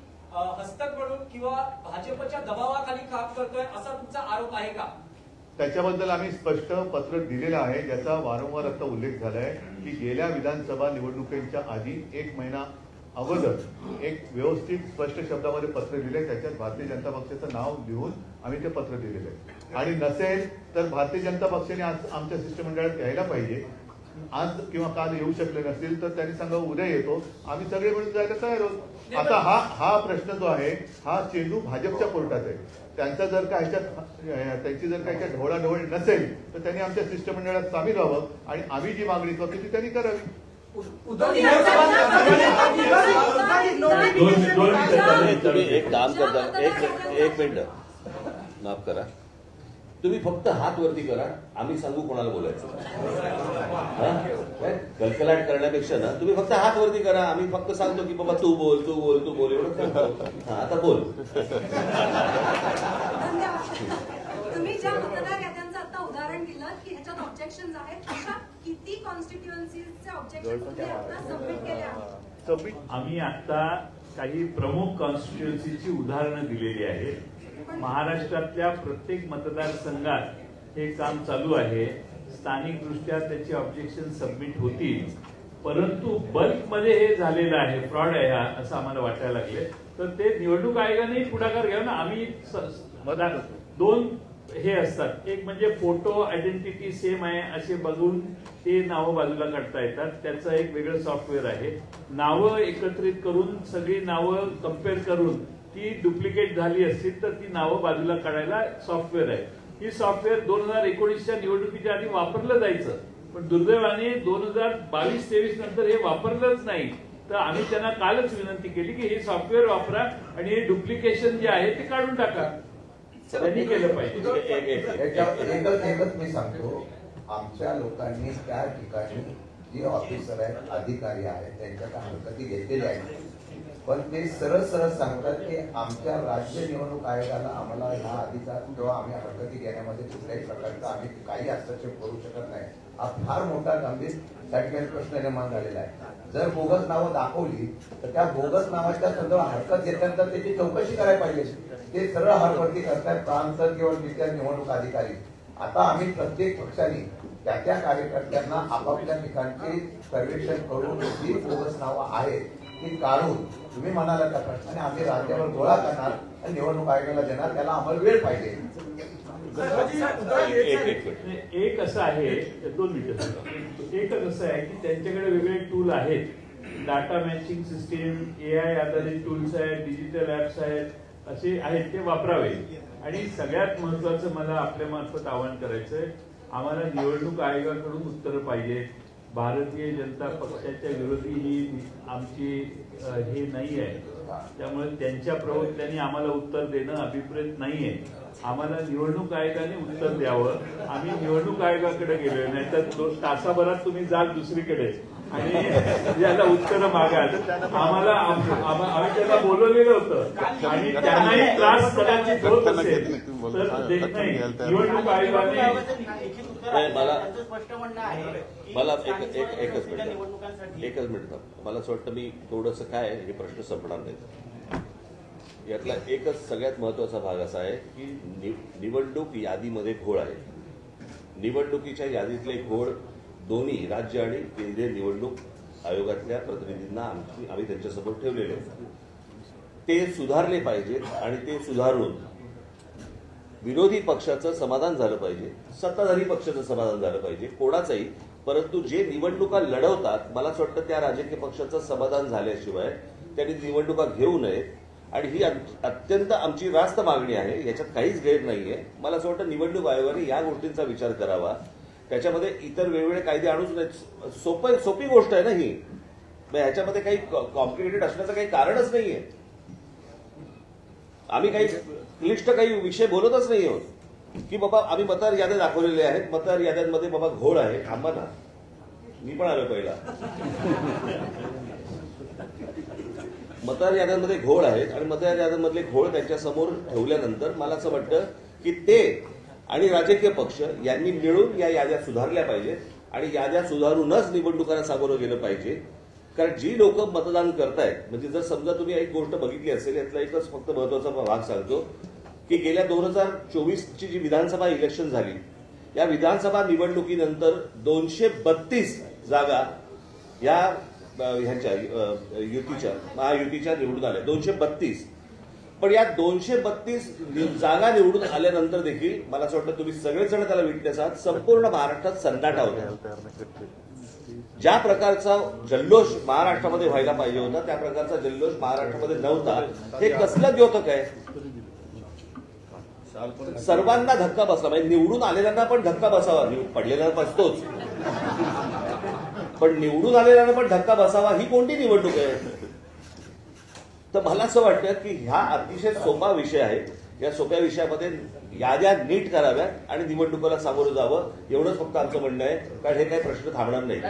हस्तक म्हणून किंवा भाजपच्या दबावाखाली काम करतोय असा तुमचा आरोप आहे का? त्याच्याबद्दल आम्ही स्पष्ट पत्र दिलेलं आहे, ज्याचा वारंवार आता उल्लेख झालाय की गेल्या विधानसभा निवडणुकीच्या आधी 1 महिना अगोदर एक व्यवस्थित स्पष्ट शब्दामध्ये पत्र दिले. त्याच्यात भारतीय जनता पक्षाचं नाव लिहून आम्ही ते पत्र दिलेलं आहे. आणि नसेल तर भारतीय जनता पक्षाने आज आमच्या शिष्टमंडळात यायला पाहिजे. आज किंवा काल येऊ शकले नसतील तर त्यांनी सांगावं उद्या येतो. आम्ही सगळे मिळून जायला तयार आहोत. आता हा प्रश्न जो आहे हा चेंडू भाजपच्या कोर्टात आहे. त्यांचा जर का त्यांची जर काही ढवळाढवळ नसेल तर त्यांनी आमच्या शिष्टमंडळात सामील व्हावं आणि आम्ही जी मागणी करतो ती त्यांनी करावी. तुम्ही एक काम करता, एक मिनिट माफ करा, तुम्ही फक्त हात वरती करा, आम्ही सांगू कोणाला बोलायचं. कलकलाट करण्यापेक्षा ना तुम्ही फक्त हात वरती करा, आम्ही फक्त सांगतो की बाबा तू बोल तू बोल तू बोल एवढं सांगतो. आता बोल. तुम्ही ज्या मतदार याद्यांचं आता उदाहरण दिलं की ह्याच्यात ऑब्जेक्शन आहेत, अशा किती कॉन्स्टिट्युएन्सीचे ऑब्जेक्शन तुम्ही आता सबमिट केले आहेत? आम्ही आता काही प्रमुख कॉन्स्टिट्युएन्सीची उदाहरणं दिलेली आहेत. महाराष्ट्रातल्या प्रत्येक मतदारसंघात हे काम चालू आहे. स्थानिक दृष्ट्या त्याची ऑब्जेक्शन सबमिट होतील, परंतु बल्कमध्ये हे झालेलं आहे, फ्रॉड आहे हा असं आम्हाला वाटायला लागले. तर ते निवडणूक आयोगाने पुढाकार घ्यावा ना. आम्ही 2 हे असतात, एक म्हणजे फोटो आयडेंटिटी सेम आहे असे बघून ते नावं बाजूला काढता येतात. त्याचं एक वेगळं सॉफ्टवेअर आहे. नावं एकत्रित करून सगळी नावं कम्पेअर करून ती डुप्लिकेट झाली असतील तर ती नावं बाजूला काढायला सॉफ्टवेअर आहे. ही सॉफ्टवेअर 2019च्या निवडणुकीच्या आधी वापरलं जायचं, पण दुर्दैवाने 2022-23 नंतर हे वापरलंच नाही. तर आम्ही त्यांना कालच विनंती केली की हे सॉफ्टवेअर वापरा आणि हे डुप्लिकेशन जे आहे ते काढून टाका. त्यांनी केलं पाहिजे. एकच मी सांगतो, आमच्या लोकांनी त्या ठिकाणी जे ऑफिसर आहेत अधिकारी आहेत त्यांच्या हरकती घेतलेल्या आहेत, पण ते सरळ सांगतात की आमच्या राज्य निवडणूक आयोगाला आम्हाला ह्या अधिकार किंवा आम्ही हरकती घेण्यामध्ये कुठल्याही प्रकारचा आम्ही काही हस्तक्षेप करू शकत नाही. हा फार मोठा गंभीर ठिकाणी प्रश्न निर्माण झालेला आहे. जर बोगस नावं दाखवली तर त्या बोगस नावाच्या संदर्भात हरकत घेतल्यानंतर त्याची चौकशी करायला पाहिजे. ते सरळ हरकती करतायत प्रांत किंवा तिथल्या निवडणूक अधिकारी. आता आम्ही प्रत्येक पक्षाने त्या कार्यकर्त्यांना आपापल्या ठिकाणचे सर्वेक्षण करून जी बोगस नावं आहेत ती काढून तुम्ही म्हणाला त्या प्रश्नाने आम्ही राज्यावर गोळा करणार आणि निवडणूक आयोगाला देणार. त्याला आम्हाला वेळ पाहिजे. एक असं आहे, 2 मिनिटं. एकच असं आहे की त्यांच्याकडे वेगळे टूल आहेत. डाटा मॅचिंग सिस्टीम, AI आधारित टूल्स आहेत, डिजिटल ऍप्स आहेत, असे आहेत, ते वापरावे. आणि सगळ्यात महत्वाचं मला आपल्या मार्फत आवाहन करायचंय, आम्हाला निवडणूक आयोगाकडून उत्तर पाहिजे. भारतीय जनता पक्षाच्या विरोधी ही आमची हे नाही आहे. त्यामुळे त्यांच्या प्रवक्त्यांनी आम्हाला उत्तर देणं अभिप्रेत नाहीये. आम्हाला निवडणूक आयोगाने उत्तर द्यावं. आम्ही निवडणूक आयोगाकडे गेलो, नाही तर तासाभरात तुम्ही जाल दुसरीकडे आणि याला उत्तरं मागाल. आम्हाला आम्ही त्याला बोलवलेलं होतं आणि त्यांनाही त्रास कदाचित होत असेल तर देत नाही. निवडणूक आयोगाने मला एकच मिनिट मला असं वाटतं मी थोडंसं काय हे प्रश्न संपणार नाही. यातला एकच सगळ्यात महत्वाचा भाग असा आहे की निवडणूक यादीमध्ये घोळ आहे. निवडणुकीच्या यादीतले घोळ दोन्ही राज्य आणि केंद्रीय निवडणूक आयोगातल्या प्रतिनिधींना आम्ही त्यांच्यासमोर ठेवलेले आहेत. ते सुधारले पाहिजेत आणि ते सुधारून विरोधी पक्षाचं समाधान झालं पाहिजे, सत्ताधारी पक्षाचं समाधान झालं पाहिजे, कोणाचंही. परंतु जे निवडणुका लढवतात मला असं वाटतं त्या राजकीय पक्षाचं समाधान झाल्याशिवाय त्यांनी निवडणुका घेऊ नयेत. आणि ही अत्यंत आमची रास्त मागणी आहे, याच्यात काहीच गैर नाहीये. मला असं वाटतं निवडणूक आयोगाने या गोष्टींचा विचार करावा. त्याच्यामध्ये इतर वेगवेगळे कायदे आणूच नाहीत. सोपी गोष्ट आहे ना ही. ह्याच्यामध्ये काही कॉम्प्लिकेटेड असण्याचं काही कारणच नाहीये. आम्ही काही क्लिष्ट काही विषय बोलतच नाही आहोत की बाबा आम्ही मतदार याद्या दाखवलेल्या आहेत, मतदार याद्यांमध्ये बाबा घोळ आहे. थांबा ना, मी पण आलो पहिला. मतदार याद्यांमध्ये घोळ आहेत आणि मतदार याद्यांमधले घोळ त्यांच्यासमोर ठेवल्यानंतर मला असं वाटतं की ते आणि राजकीय पक्ष यांनी मिळून या याद्या सुधारल्या पाहिजेत आणि याद्या सुधारूनच निवडणुकांना सामोरं गेलं पाहिजे. कारण जी लोक मतदान करतायत, म्हणजे जर समजा तुम्ही एक गोष्ट बघितली असेल, यातला एकच फक्त महत्वाचा भाग सांगतो की गेल्या 2024ची जी विधानसभा इलेक्शन झाली, या विधानसभा निवडणुकीनंतर 232 जागा या ह्यांच्या युतीच्या महायुतीच्या निवडून आल्या. 232. पण या 232 जागा निवडून आल्यानंतर देखील मला असं वाटतं तुम्ही सगळेजण त्याला विटनेस आहात, संपूर्ण महाराष्ट्रात सन्नाटा होता. ज्या प्रकारचा जल्लोष महाराष्ट्रामध्ये व्हायला पाहिजे होता त्या प्रकारचा जल्लोष महाराष्ट्रामध्ये नव्हता. हे कसलं द्योतक आहे. सर्वांना धक्का बसला पाहिजे. निवडून आलेल्यांना पण धक्का बसावा, पडलेल्यांना बसतोच, पण निवडून आलेल्यांना पण धक्का बसावा ही कोणती निवडणूक आहे. तर मला असं वाटतं की हा अतिशय सोपा विषय आहे. या सोप्या विषयामध्ये याद्या नीट कराव्यात आणि निवडणुकीला सामोरं जावं, एवढंच फक्त आमचं म्हणणं आहे. कारण हे काही प्रश्न थांबणार नाही.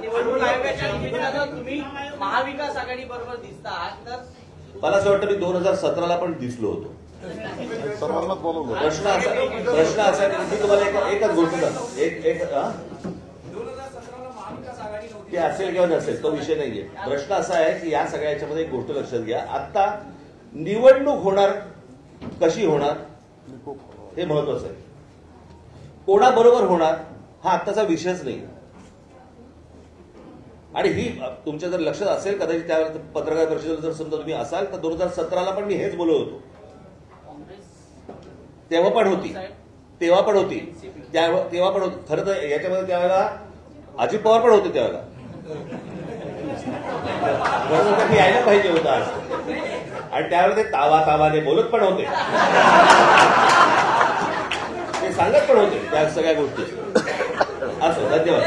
निवडणूक आयोगाच्या निवेदनात तुम्ही महाविकास आघाडी बरोबर दिसतात, तर मला असं वाटतं मी 2017ला पण दिसलो होतो. प्रश्न असा आहे की तुम्हाला एकच गोष्ट ते असेल किंवा नसेल तो विषय नाहीये. प्रश्न असा आहे की या सगळ्या याच्यामध्ये एक गोष्ट लक्षात घ्या. आता निवडणूक होणार कशी होणार हे महत्वाचं आहे. कोणाबरोबर होणार हा आत्ताचा विषयच नाही. आणि ही तुमच्या जर लक्षात असेल कदाचित त्यावेळेस पत्रकार परिषदेत जर समजा तुम्ही असाल तर 2017ला पण मी हेच बोलत होतो. तेव्हा पण होती तेव्हा पण होती खरं तर याच्यामध्ये त्यावेळेला अजित पवार पण होते. त्यावेळेला यायला पाहिजे होतं आज. आणि त्यावेळेला ते तावाने बोलत पण होते, ते सांगत पण होते त्या सगळ्या गोष्टी. असो, धन्यवाद.